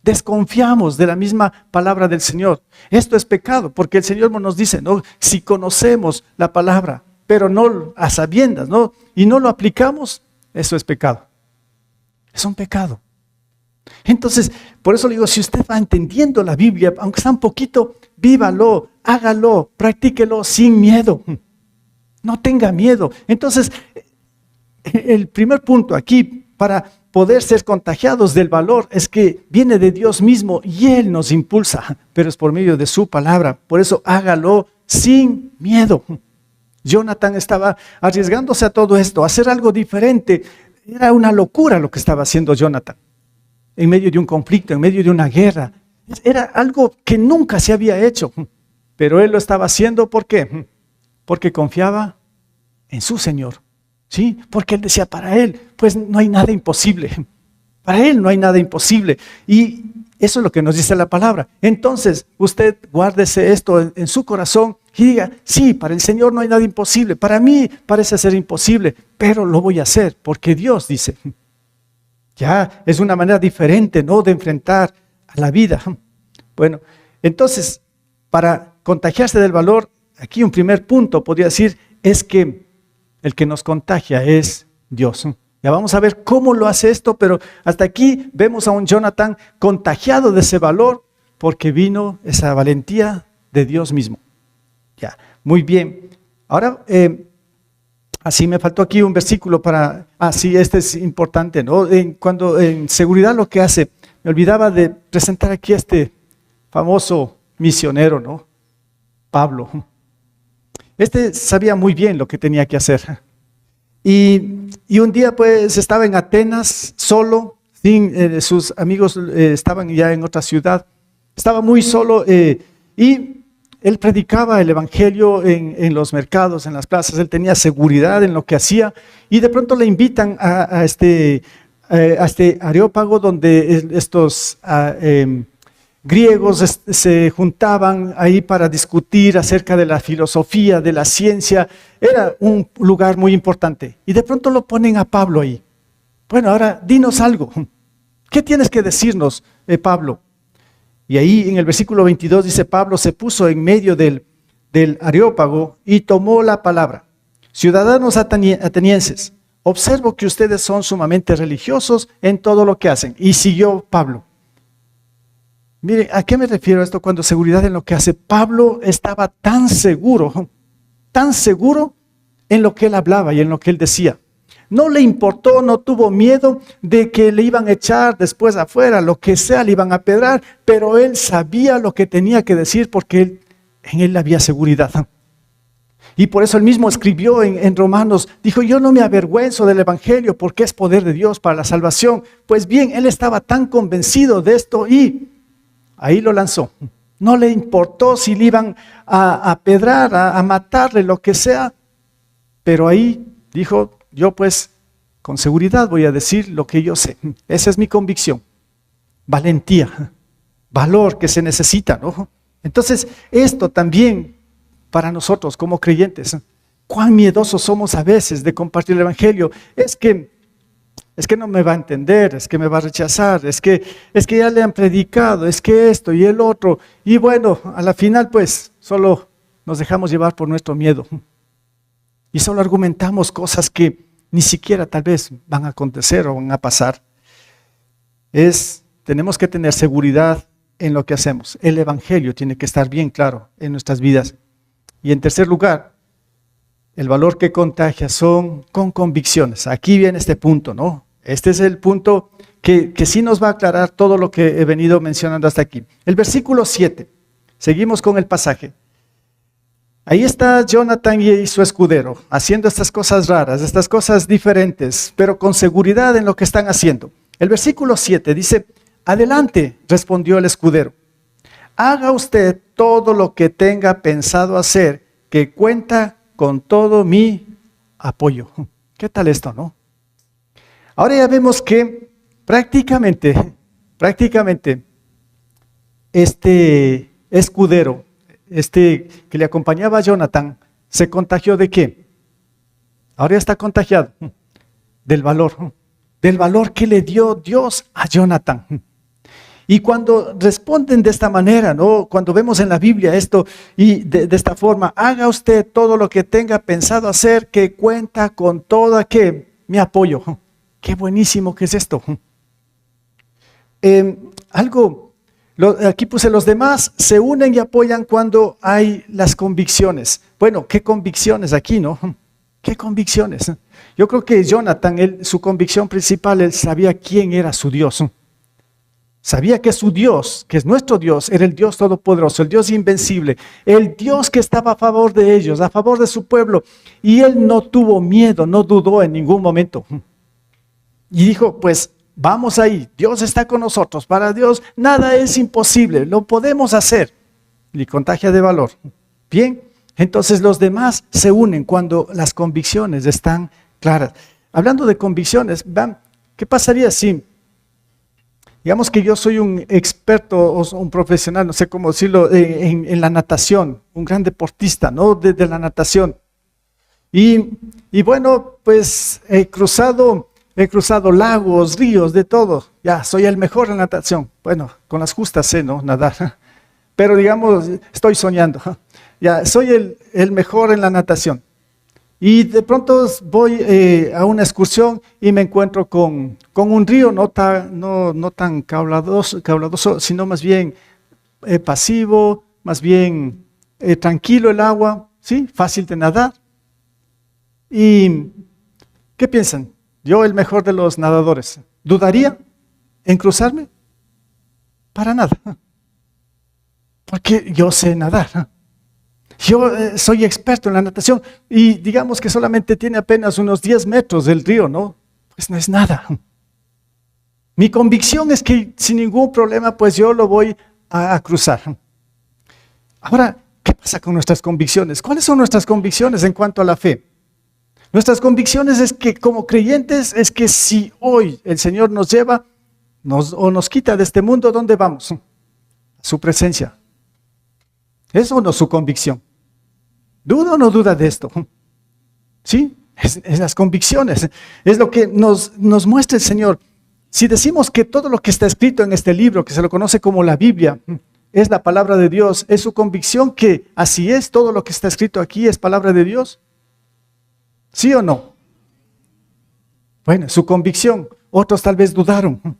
Desconfiamos de la misma palabra del Señor. Esto es pecado, porque el Señor nos dice, ¿no? Si conocemos la palabra, pero no a sabiendas, ¿no? Y no lo aplicamos, eso es pecado. Es un pecado. Entonces, por eso le digo, si usted va entendiendo la Biblia, aunque sea un poquito, vívalo, hágalo, practíquelo sin miedo. No tenga miedo. Entonces, el primer punto aquí para poder ser contagiados del valor es que viene de Dios mismo y Él nos impulsa, pero es por medio de su palabra. Por eso hágalo sin miedo. Jonathan estaba arriesgándose a todo esto, a hacer algo diferente. Era una locura lo que estaba haciendo Jonathan. En medio de un conflicto, en medio de una guerra. Era algo que nunca se había hecho. Pero él lo estaba haciendo, ¿por qué? Porque confiaba en su Señor. ¿Sí? Porque él decía, para él, pues no hay nada imposible. Para él no hay nada imposible. Y eso es lo que nos dice la palabra. Entonces, usted guárdese esto en su corazón y diga, sí, para el Señor no hay nada imposible. Para mí parece ser imposible, pero lo voy a hacer porque Dios dice. Ya es una manera diferente, ¿no?, de enfrentar a la vida. Bueno, entonces, para contagiarse del valor, aquí un primer punto podría decir es que el que nos contagia es Dios. Ya vamos a ver cómo lo hace esto, pero hasta aquí vemos a un Jonathan contagiado de ese valor porque vino esa valentía de Dios mismo. Ya, muy bien. Ahora, así me faltó aquí un versículo para, sí, este es importante, ¿no? Cuando en seguridad lo que hace, me olvidaba de presentar aquí a este famoso misionero, ¿no? Pablo. Este sabía muy bien lo que tenía que hacer. Y un día pues estaba en Atenas solo, sin sus amigos estaban ya en otra ciudad. Estaba muy solo y él predicaba el evangelio en los mercados, en las plazas. Él tenía seguridad en lo que hacía y de pronto le invitan a este Areópago donde estos griegos se juntaban ahí para discutir acerca de la filosofía, de la ciencia. Era un lugar muy importante. Y de pronto lo ponen a Pablo ahí. Bueno, ahora dinos algo. ¿Qué tienes que decirnos, Pablo? Y ahí en el versículo 22 dice, Pablo se puso en medio del Areópago y tomó la palabra. Ciudadanos atenienses, observo que ustedes son sumamente religiosos en todo lo que hacen. Y siguió Pablo. Mire, ¿a qué me refiero esto cuando seguridad en lo que hace? Pablo estaba tan seguro en lo que él hablaba y en lo que él decía. No le importó, no tuvo miedo de que le iban a echar después afuera, lo que sea, le iban a apedrear, pero él sabía lo que tenía que decir porque en él había seguridad. Y por eso él mismo escribió en Romanos, dijo, yo no me avergüenzo del evangelio porque es poder de Dios para la salvación. Pues bien, él estaba tan convencido de esto y ahí lo lanzó. No le importó si le iban a apedrar, a matarle, lo que sea. Pero ahí dijo, yo pues con seguridad voy a decir lo que yo sé. Esa es mi convicción. Valentía, valor que se necesita, ¿no? Entonces, esto también para nosotros como creyentes, cuán miedosos somos a veces de compartir el evangelio. Es que no me va a entender, es que me va a rechazar, es que ya le han predicado, es que esto y el otro. Y bueno, a la final pues solo nos dejamos llevar por nuestro miedo y solo argumentamos cosas que ni siquiera tal vez van a acontecer o van a pasar. Tenemos que tener seguridad en lo que hacemos. El evangelio tiene que estar bien claro en nuestras vidas. Y en tercer lugar, el valor que contagia son con convicciones. Aquí viene este punto, ¿no? Este es el punto que sí nos va a aclarar todo lo que he venido mencionando hasta aquí. El versículo 7, seguimos con el pasaje. Ahí está Jonathan y su escudero, haciendo estas cosas raras, estas cosas diferentes, pero con seguridad en lo que están haciendo. El versículo 7 dice, adelante, respondió el escudero, haga usted todo lo que tenga pensado hacer, que cuenta con todo mi apoyo. ¿Qué tal esto, no? Ahora ya vemos que prácticamente, este escudero, que le acompañaba a Jonathan, ¿se contagió de qué? Ahora ya está contagiado del valor que le dio Dios a Jonathan. Y cuando responden de esta manera, ¿no? Cuando vemos en la Biblia esto y de esta forma, haga usted todo lo que tenga pensado hacer, que cuenta con todo mi apoyo. Qué buenísimo que es esto. Aquí puse, los demás se unen y apoyan cuando hay las convicciones. Bueno, ¿qué convicciones aquí, no? ¿Qué convicciones? Yo creo que Jonathan, su convicción principal, él sabía quién era su Dios. Sabía que su Dios, que es nuestro Dios, era el Dios todopoderoso, el Dios invencible, el Dios que estaba a favor de ellos, a favor de su pueblo. Y él no tuvo miedo, no dudó en ningún momento. Y dijo, pues vamos ahí, Dios está con nosotros, para Dios nada es imposible, lo podemos hacer. Y contagia de valor. Bien, entonces los demás se unen cuando las convicciones están claras. Hablando de convicciones, ¿qué pasaría si, digamos que yo soy un experto o un profesional, no sé cómo decirlo, en la natación, un gran deportista, ¿no? de la natación. Y bueno, pues he cruzado lagos, ríos, de todo. Ya, soy el mejor en natación. Bueno, con las justas sé, ¿no? Nadar. Pero digamos, estoy soñando. Ya, soy el mejor en la natación. Y de pronto voy a una excursión y me encuentro con un río no tan caudaloso, sino más bien pasivo, más bien tranquilo el agua, ¿sí? Fácil de nadar. ¿Y qué piensan? Yo, el mejor de los nadadores, ¿dudaría en cruzarme? Para nada. Porque yo sé nadar. Yo soy experto en la natación y digamos que solamente tiene apenas unos 10 metros del río, ¿no? Pues no es nada. Mi convicción es que sin ningún problema, pues yo lo voy a cruzar. Ahora, ¿qué pasa con nuestras convicciones? ¿Cuáles son nuestras convicciones en cuanto a la fe? Nuestras convicciones es que como creyentes, es que si hoy el Señor nos lleva o nos quita de este mundo, ¿dónde vamos? A su presencia. ¿Es o no su convicción? ¿Duda o no duda de esto? ¿Sí? Es las convicciones. Es lo que nos muestra el Señor. Si decimos que todo lo que está escrito en este libro, que se lo conoce como la Biblia, es la palabra de Dios, ¿es su convicción que así es, todo lo que está escrito aquí es palabra de Dios? ¿Sí o no? Bueno, su convicción. Otros tal vez dudaron.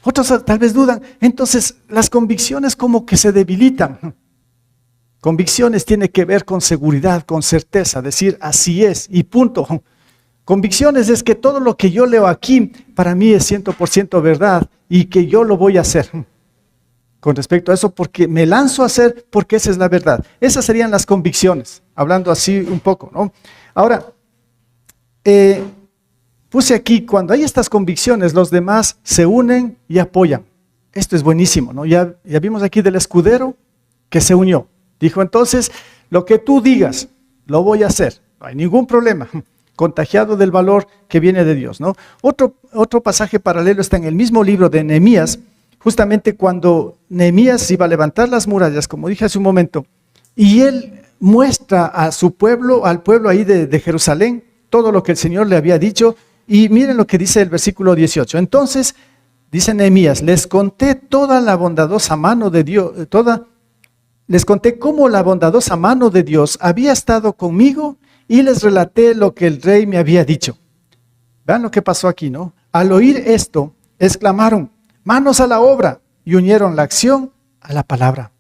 Otros tal vez dudan. Entonces, las convicciones como que se debilitan. Convicciones tiene que ver con seguridad, con certeza, decir así es y punto. Convicciones es que todo lo que yo leo aquí para mí es 100% verdad y que yo lo voy a hacer. Con respecto a eso, porque me lanzo a hacer, porque esa es la verdad. Esas serían las convicciones, hablando así un poco, ¿no? Ahora, puse aquí, cuando hay estas convicciones, los demás se unen y apoyan. Esto es buenísimo, ¿no? Ya vimos aquí del escudero que se unió. Dijo, entonces, lo que tú digas, lo voy a hacer. No hay ningún problema. Contagiado del valor que viene de Dios, ¿no? Otro pasaje paralelo está en el mismo libro de Nehemías, justamente cuando Nehemías iba a levantar las murallas, como dije hace un momento, y él muestra a su pueblo, al pueblo ahí de Jerusalén, todo lo que el Señor le había dicho, y miren lo que dice el versículo 18. Entonces, dice Nehemías, les conté toda la bondadosa mano de Dios, les conté cómo la bondadosa mano de Dios había estado conmigo y les relaté lo que el rey me había dicho. Vean lo que pasó aquí, ¿no? Al oír esto, exclamaron, manos a la obra, y unieron la acción a la palabra.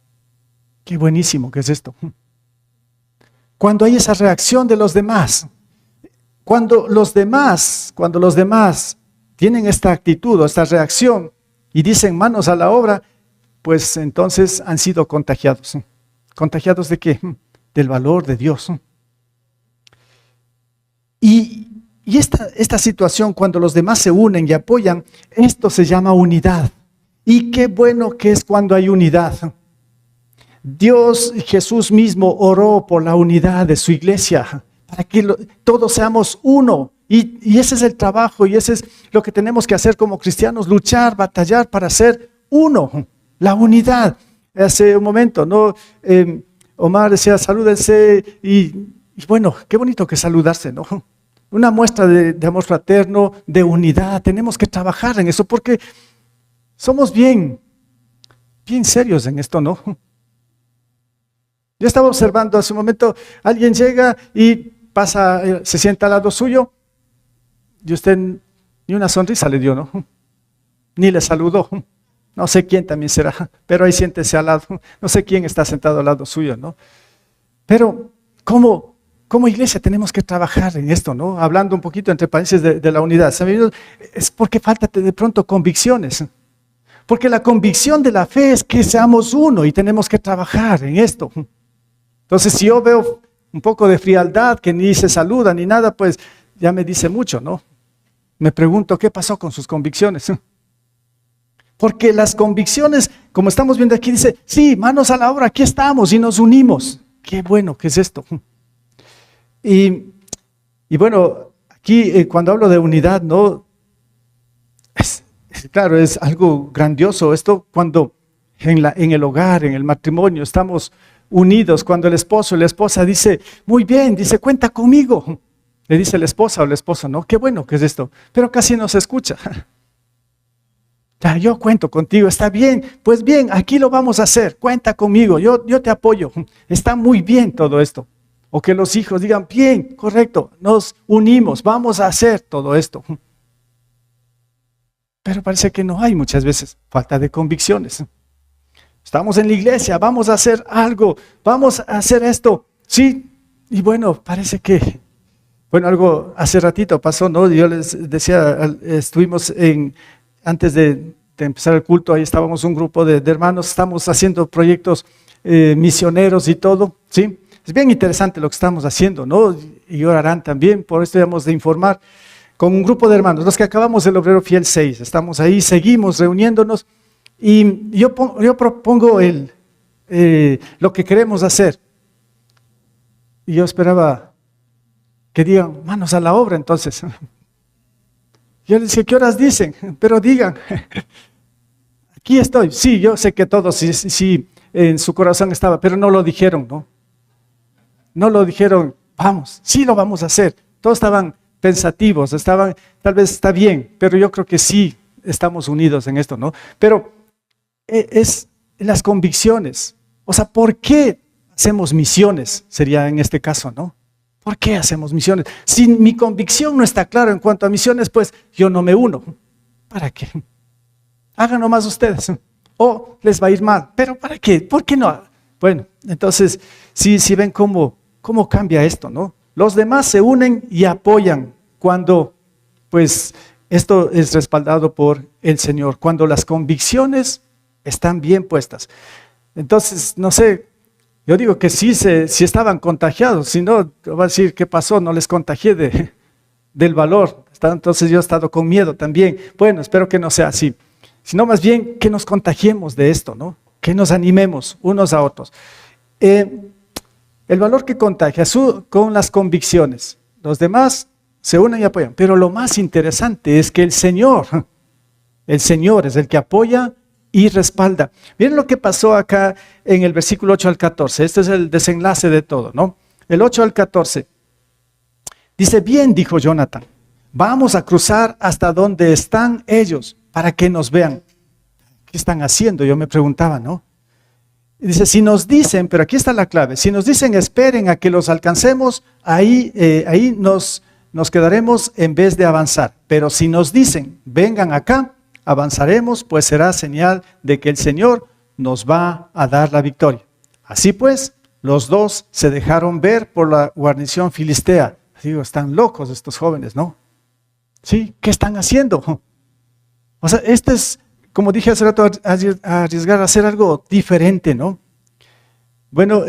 Qué buenísimo que es esto. Cuando hay esa reacción de los demás, cuando los demás tienen esta actitud o esta reacción y dicen manos a la obra, pues entonces han sido contagiados. ¿Contagiados de qué? Del valor de Dios. Y esta situación, cuando los demás se unen y apoyan, esto se llama unidad. Y qué bueno que es cuando hay unidad. Dios, Jesús mismo, oró por la unidad de su iglesia, para que todos seamos uno. Y ese es el trabajo, y ese es lo que tenemos que hacer como cristianos, luchar, batallar para ser uno, la unidad. Hace un momento, ¿no? Omar decía, salúdense, y bueno, qué bonito que saludarse, ¿no? Una muestra de amor fraterno, de unidad. Tenemos que trabajar en eso porque somos bien serios en esto, ¿no? Yo estaba observando hace un momento, alguien llega y pasa, se sienta al lado suyo y usted ni una sonrisa le dio, ¿no? Ni le saludó. No sé quién también será, pero ahí siéntese al lado. No sé quién está sentado al lado suyo, ¿no? Pero, como iglesia tenemos que trabajar en esto, ¿no? Hablando un poquito entre países de la unidad. ¿Saben? Es porque falta de pronto convicciones. Porque la convicción de la fe es que seamos uno y tenemos que trabajar en esto. Entonces, si yo veo un poco de frialdad, que ni se saluda ni nada, pues ya me dice mucho, ¿no? Me pregunto qué pasó con sus convicciones. Porque las convicciones, como estamos viendo aquí, dice, sí, manos a la obra, aquí estamos y nos unimos. Qué bueno que es esto. Y bueno, aquí cuando hablo de unidad, ¿no? Claro, es algo grandioso esto cuando en el hogar, en el matrimonio, estamos unidos, cuando el esposo y la esposa dice, muy bien, dice, cuenta conmigo. Le dice la esposa o el esposo, ¿no? Qué bueno que es esto, pero casi no se escucha. Ya, yo cuento contigo, está bien, pues bien, aquí lo vamos a hacer, cuenta conmigo, yo te apoyo. Está muy bien todo esto. O que los hijos digan, bien, correcto, nos unimos, vamos a hacer todo esto. Pero parece que no hay muchas veces falta de convicciones. Estamos en la iglesia, vamos a hacer algo, vamos a hacer esto. Sí, y bueno, parece que, bueno, algo hace ratito pasó, ¿no? Yo les decía, estuvimos antes de empezar el culto, ahí estábamos un grupo de hermanos, estamos haciendo proyectos misioneros y todo, ¿sí? Es bien interesante lo que estamos haciendo, ¿no? Y orarán también, por esto debemos de informar con un grupo de hermanos, los que acabamos el Obrero Fiel 6, estamos ahí, seguimos reuniéndonos y yo propongo lo que queremos hacer. Y yo esperaba que digan, manos a la obra entonces. Yo les decía, ¿qué horas dicen? Pero digan, aquí estoy. Sí, yo sé que todos sí en su corazón estaba, pero no lo dijeron, ¿no? No lo dijeron, vamos, sí lo vamos a hacer. Todos estaban pensativos, tal vez está bien, pero yo creo que sí estamos unidos en esto, ¿no? Pero es las convicciones. O sea, ¿por qué hacemos misiones? Sería en este caso, ¿no? ¿Por qué hacemos misiones? Si mi convicción no está clara en cuanto a misiones, pues yo no me uno. ¿Para qué? Hagan nomás ustedes. O les va a ir mal. ¿Pero para qué? ¿Por qué no? Bueno, entonces, sí ven cómo cambia esto, ¿no? Los demás se unen y apoyan cuando, pues, esto es respaldado por el Señor. Cuando las convicciones están bien puestas. Entonces, no sé, yo digo que sí estaban contagiados, si no, va a decir, ¿qué pasó? No les contagié del valor. Entonces yo he estado con miedo también. Bueno, espero que no sea así. Sino más bien que nos contagiemos de esto, ¿no? Que nos animemos unos a otros. El valor que contagia con las convicciones. Los demás se unen y apoyan. Pero lo más interesante es que el Señor es el que apoya y respalda. Miren lo que pasó acá en el versículo 8 al 14. Este es el desenlace de todo, ¿no? El 8 al 14. Dice, bien, dijo Jonathan, vamos a cruzar hasta donde están ellos para que nos vean. ¿Qué están haciendo? Yo me preguntaba, ¿no? Dice, si nos dicen, pero aquí está la clave, si nos dicen esperen a que los alcancemos, ahí nos quedaremos en vez de avanzar. Pero si nos dicen, vengan acá, avanzaremos, pues será señal de que el Señor nos va a dar la victoria. Así pues, los dos se dejaron ver por la guarnición filistea. Digo, están locos estos jóvenes, ¿no? ¿Sí? ¿Qué están haciendo? O sea, este es, como dije hace rato, arriesgar a hacer algo diferente, ¿no? Bueno,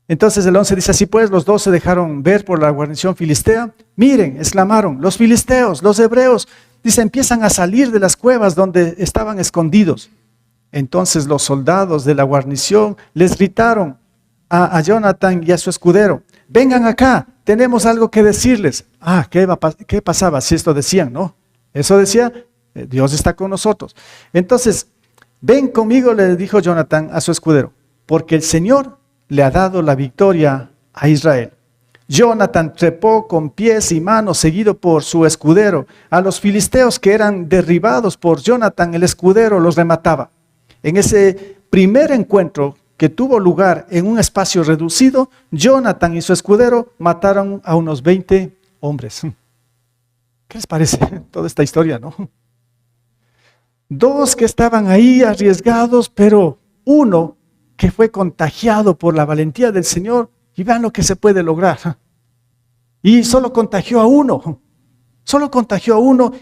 entonces el 11 dice, así pues, los dos se dejaron ver por la guarnición filistea. Miren, exclamaron, los filisteos, los hebreos, dice, empiezan a salir de las cuevas donde estaban escondidos. Entonces los soldados de la guarnición les gritaron a Jonathan y a su escudero, vengan acá, tenemos algo que decirles. ¿Qué pasaba si esto decían, no? Eso decía, Dios está con nosotros. Entonces, ven conmigo, le dijo Jonathan a su escudero, porque el Señor le ha dado la victoria a Israel. Jonathan trepó con pies y manos, seguido por su escudero. A los filisteos que eran derribados por Jonathan, el escudero los remataba. En ese primer encuentro que tuvo lugar en un espacio reducido, Jonathan y su escudero mataron a unos 20 hombres. ¿Qué les parece toda esta historia, no? Dos que estaban ahí arriesgados, pero uno que fue contagiado por la valentía del Señor, y vean lo que se puede lograr. Y solo contagió a uno,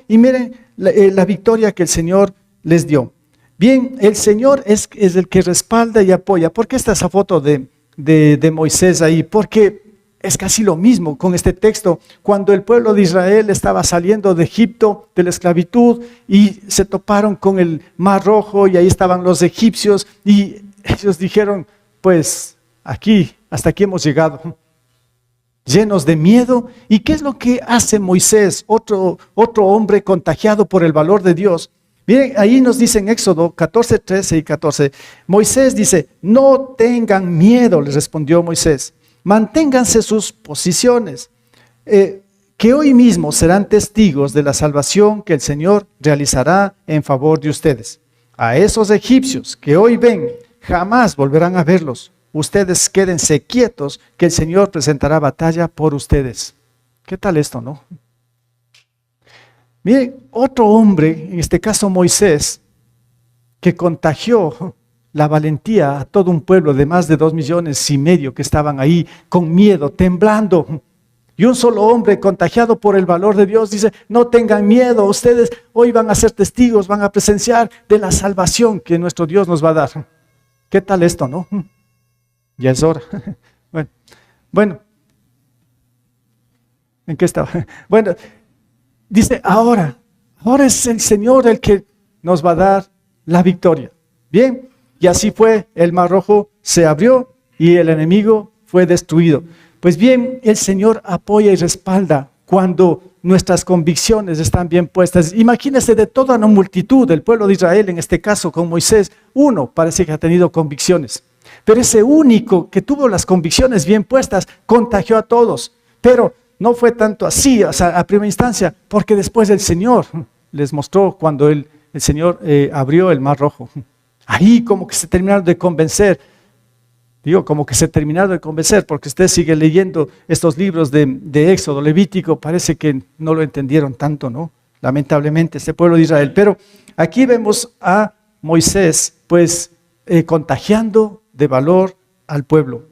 y miren la victoria que el Señor les dio. Bien, el Señor es el que respalda y apoya. ¿Por qué está esa foto de Moisés ahí? Porque es casi lo mismo con este texto. Cuando el pueblo de Israel estaba saliendo de Egipto, de la esclavitud, y se toparon con el Mar Rojo, y ahí estaban los egipcios, y ellos dijeron, pues hasta aquí hemos llegado, llenos de miedo. ¿Y qué es lo que hace Moisés, otro hombre contagiado por el valor de Dios? Miren, ahí nos dice en Éxodo 14, 13 y 14, Moisés dice, no tengan miedo, les respondió Moisés, manténganse sus posiciones, que hoy mismo serán testigos de la salvación que el Señor realizará en favor de ustedes. A esos egipcios que hoy ven, jamás volverán a verlos. Ustedes quédense quietos, que el Señor presentará batalla por ustedes. ¿Qué tal esto, no? Miren, otro hombre, en este caso Moisés, que contagió la valentía a todo un pueblo de más de 2,5 millones que estaban ahí con miedo, temblando. Y un solo hombre contagiado por el valor de Dios dice, no tengan miedo, ustedes hoy van a ser testigos, van a presenciar de la salvación que nuestro Dios nos va a dar. ¿Qué tal esto, no? Ya es hora. Bueno, ¿en qué estaba? Bueno, dice, ahora es el Señor el que nos va a dar la victoria. Bien, y así fue, el Mar Rojo se abrió y el enemigo fue destruido. Pues bien, el Señor apoya y respalda cuando nuestras convicciones están bien puestas. Imagínense de toda una multitud del pueblo de Israel, en este caso con Moisés, uno parece que ha tenido convicciones. Pero ese único que tuvo las convicciones bien puestas, contagió a todos. Pero no fue tanto así, o sea, a primera instancia, porque después el Señor les mostró cuando el Señor abrió el Mar Rojo. Ahí como que se terminaron de convencer. Digo, como que se terminaron de convencer, porque usted sigue leyendo estos libros de Éxodo, Levítico, parece que no lo entendieron tanto, ¿no? Lamentablemente, este pueblo de Israel. Pero aquí vemos a Moisés, pues, contagiando de valor al pueblo.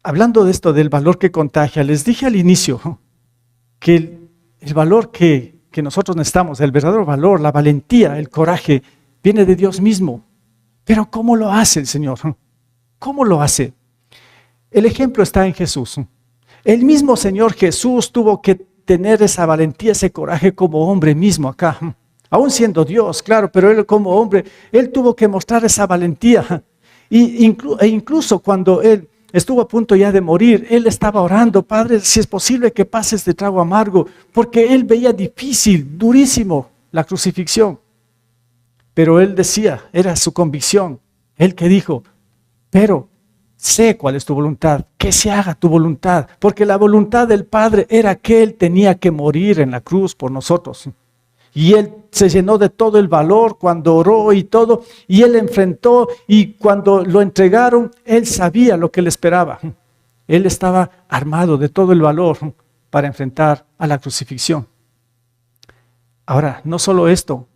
Hablando de esto, del valor que contagia, les dije al inicio que el valor que nosotros necesitamos, el verdadero valor, la valentía, el coraje, viene de Dios mismo. Pero ¿cómo lo hace el Señor? ¿Cómo lo hace? El ejemplo está en Jesús. El mismo Señor Jesús tuvo que tener esa valentía, ese coraje como hombre mismo acá. Aún siendo Dios, claro, pero Él como hombre, Él tuvo que mostrar esa valentía. E incluso cuando Él estuvo a punto ya de morir, Él estaba orando, Padre, si es posible que pase este trago amargo, porque Él veía difícil, durísimo la crucifixión. Pero Él decía, era su convicción, Él que dijo, pero sé cuál es tu voluntad, que se haga tu voluntad, porque la voluntad del Padre era que Él tenía que morir en la cruz por nosotros. Y él se llenó de todo el valor cuando oró y todo, y él enfrentó, y cuando lo entregaron, él sabía lo que le esperaba. Él estaba armado de todo el valor para enfrentar a la crucifixión. Ahora, no solo esto,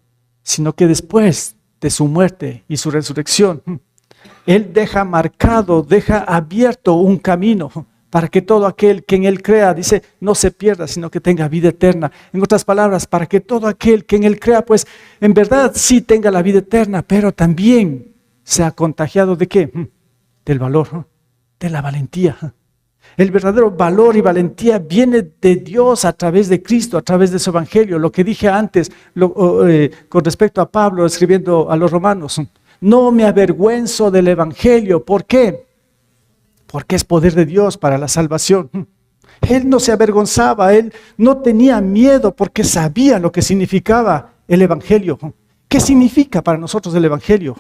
sino que después de su muerte y su resurrección, él deja marcado, deja abierto un camino para que todo aquel que en él crea, dice, no se pierda, sino que tenga vida eterna. En otras palabras, para que todo aquel que en él crea, pues en verdad sí tenga la vida eterna, pero también sea contagiado ¿de qué? Del valor, de la valentía. El verdadero valor y valentía viene de Dios a través de Cristo, a través de su evangelio. Lo que dije antes con respecto a Pablo escribiendo a los romanos. No me avergüenzo del evangelio. ¿Por qué? Porque es poder de Dios para la salvación. Él no se avergonzaba, él no tenía miedo porque sabía lo que significaba el evangelio. ¿Qué significa para nosotros el evangelio?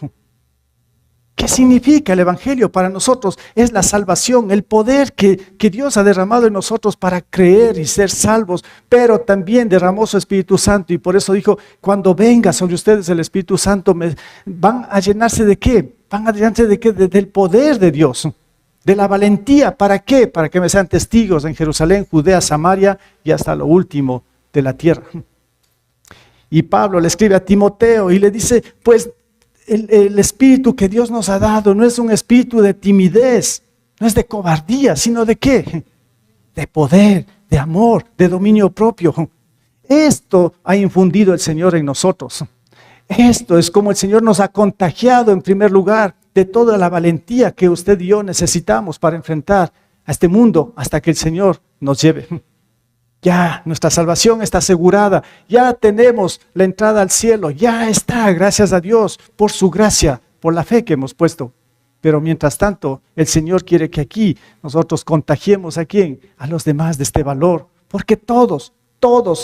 ¿Qué significa el evangelio para nosotros? Es la salvación, el poder que Dios ha derramado en nosotros para creer y ser salvos, pero también derramó su Espíritu Santo, y por eso dijo, cuando venga sobre ustedes el Espíritu Santo, van a llenarse ¿de qué? Van a llenarse ¿de qué? Del poder de Dios, de la valentía. ¿Para qué? Para que me sean testigos en Jerusalén, Judea, Samaria y hasta lo último de la tierra. Y Pablo le escribe a Timoteo y le dice, pues el espíritu que Dios nos ha dado no es un espíritu de timidez, no es de cobardía, sino ¿de qué? De poder, de amor, de dominio propio. Esto ha infundido el Señor en nosotros. Esto es como el Señor nos ha contagiado en primer lugar de toda la valentía que usted y yo necesitamos para enfrentar a este mundo hasta que el Señor nos lleve. Ya nuestra salvación está asegurada, ya tenemos la entrada al cielo, ya está, gracias a Dios, por su gracia, por la fe que hemos puesto. Pero mientras tanto, el Señor quiere que aquí nosotros contagiemos ¿a quién? A los demás de este valor, porque todos,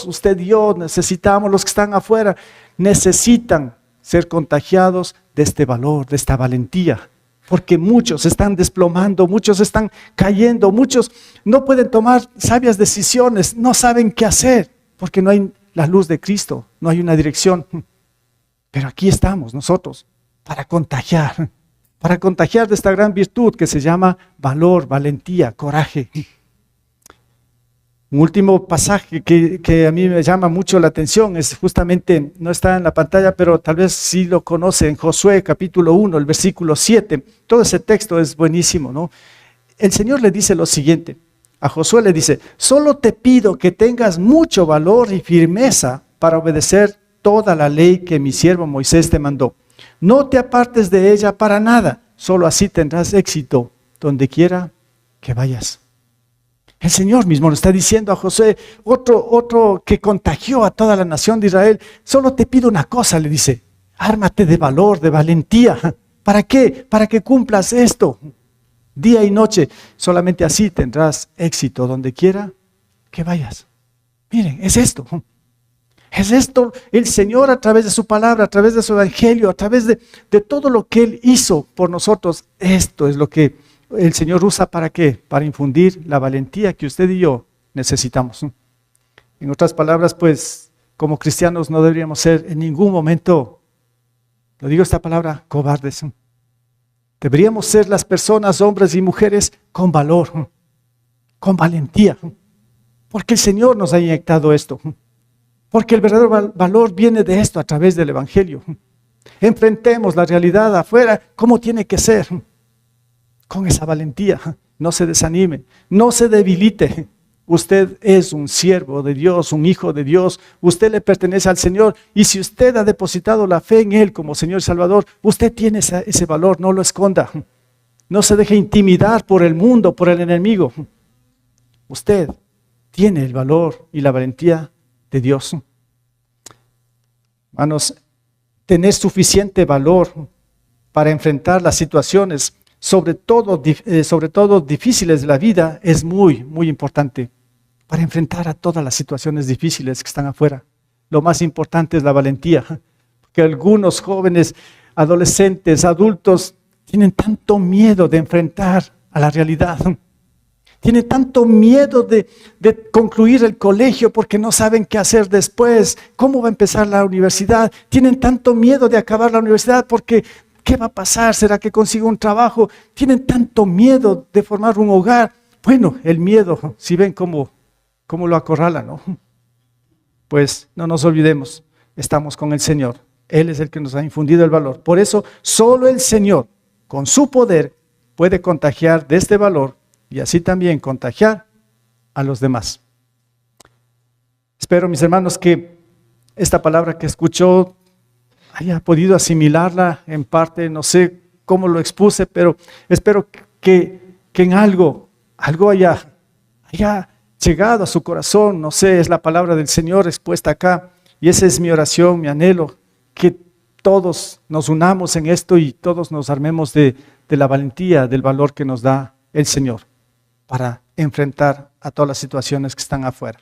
usted y yo necesitamos, los que están afuera, necesitan ser contagiados de este valor, de esta valentía. Porque muchos están desplomando, muchos están cayendo, muchos no pueden tomar sabias decisiones, no saben qué hacer, porque no hay la luz de Cristo, no hay una dirección. Pero aquí estamos nosotros para contagiar de esta gran virtud que se llama valor, valentía, coraje. Un último pasaje que a mí me llama mucho la atención es justamente, no está en la pantalla, pero tal vez sí lo conocen, Josué capítulo 1, el versículo 7. Todo ese texto es buenísimo, ¿no? El Señor le dice lo siguiente, a Josué le dice, solo te pido que tengas mucho valor y firmeza para obedecer toda la ley que mi siervo Moisés te mandó. No te apartes de ella para nada, solo así tendrás éxito donde quiera que vayas. El Señor mismo lo está diciendo a Josué, otro que contagió a toda la nación de Israel. Solo te pido una cosa, le dice, ármate de valor, de valentía. ¿Para qué? Para que cumplas esto. Día y noche, solamente así tendrás éxito donde quiera que vayas. Miren, es esto. Es esto el Señor a través de su palabra, a través de su evangelio, a través de todo lo que Él hizo por nosotros. Esto es lo que el Señor usa ¿para qué? Para infundir la valentía que usted y yo necesitamos. En otras palabras, pues, como cristianos no deberíamos ser en ningún momento, lo digo esta palabra, cobardes. Deberíamos ser las personas, hombres y mujeres, con valor, con valentía, porque el Señor nos ha inyectado esto, porque el verdadero valor viene de esto a través del evangelio. Enfrentemos la realidad afuera, como tiene que ser. Con esa valentía, no se desanime, no se debilite. Usted es un siervo de Dios, un hijo de Dios, usted le pertenece al Señor y si usted ha depositado la fe en Él como Señor y Salvador, usted tiene ese valor, no lo esconda. No se deje intimidar por el mundo, por el enemigo. Usted tiene el valor y la valentía de Dios. Hermanos, tener suficiente valor para enfrentar las situaciones sobre todo difíciles de la vida, es muy, muy importante para enfrentar a todas las situaciones difíciles que están afuera. Lo más importante es la valentía, porque algunos jóvenes, adolescentes, adultos, tienen tanto miedo de enfrentar a la realidad. Tienen tanto miedo de concluir el colegio porque no saben qué hacer después. ¿Cómo va a empezar la universidad? Tienen tanto miedo de acabar la universidad porque ¿qué va a pasar? ¿Será que consigo un trabajo? Tienen tanto miedo de formar un hogar. Bueno, el miedo, si ven cómo lo acorrala, ¿no? Pues no nos olvidemos, estamos con el Señor. Él es el que nos ha infundido el valor. Por eso, solo el Señor, con su poder, puede contagiar de este valor y así también contagiar a los demás. Espero, mis hermanos, que esta palabra que escuchó haya podido asimilarla en parte. No sé cómo lo expuse, pero espero que en algo haya llegado a su corazón. No sé, es la palabra del Señor expuesta acá. Y esa es mi oración, mi anhelo, que todos nos unamos en esto y todos nos armemos de la valentía, del valor que nos da el Señor para enfrentar a todas las situaciones que están afuera.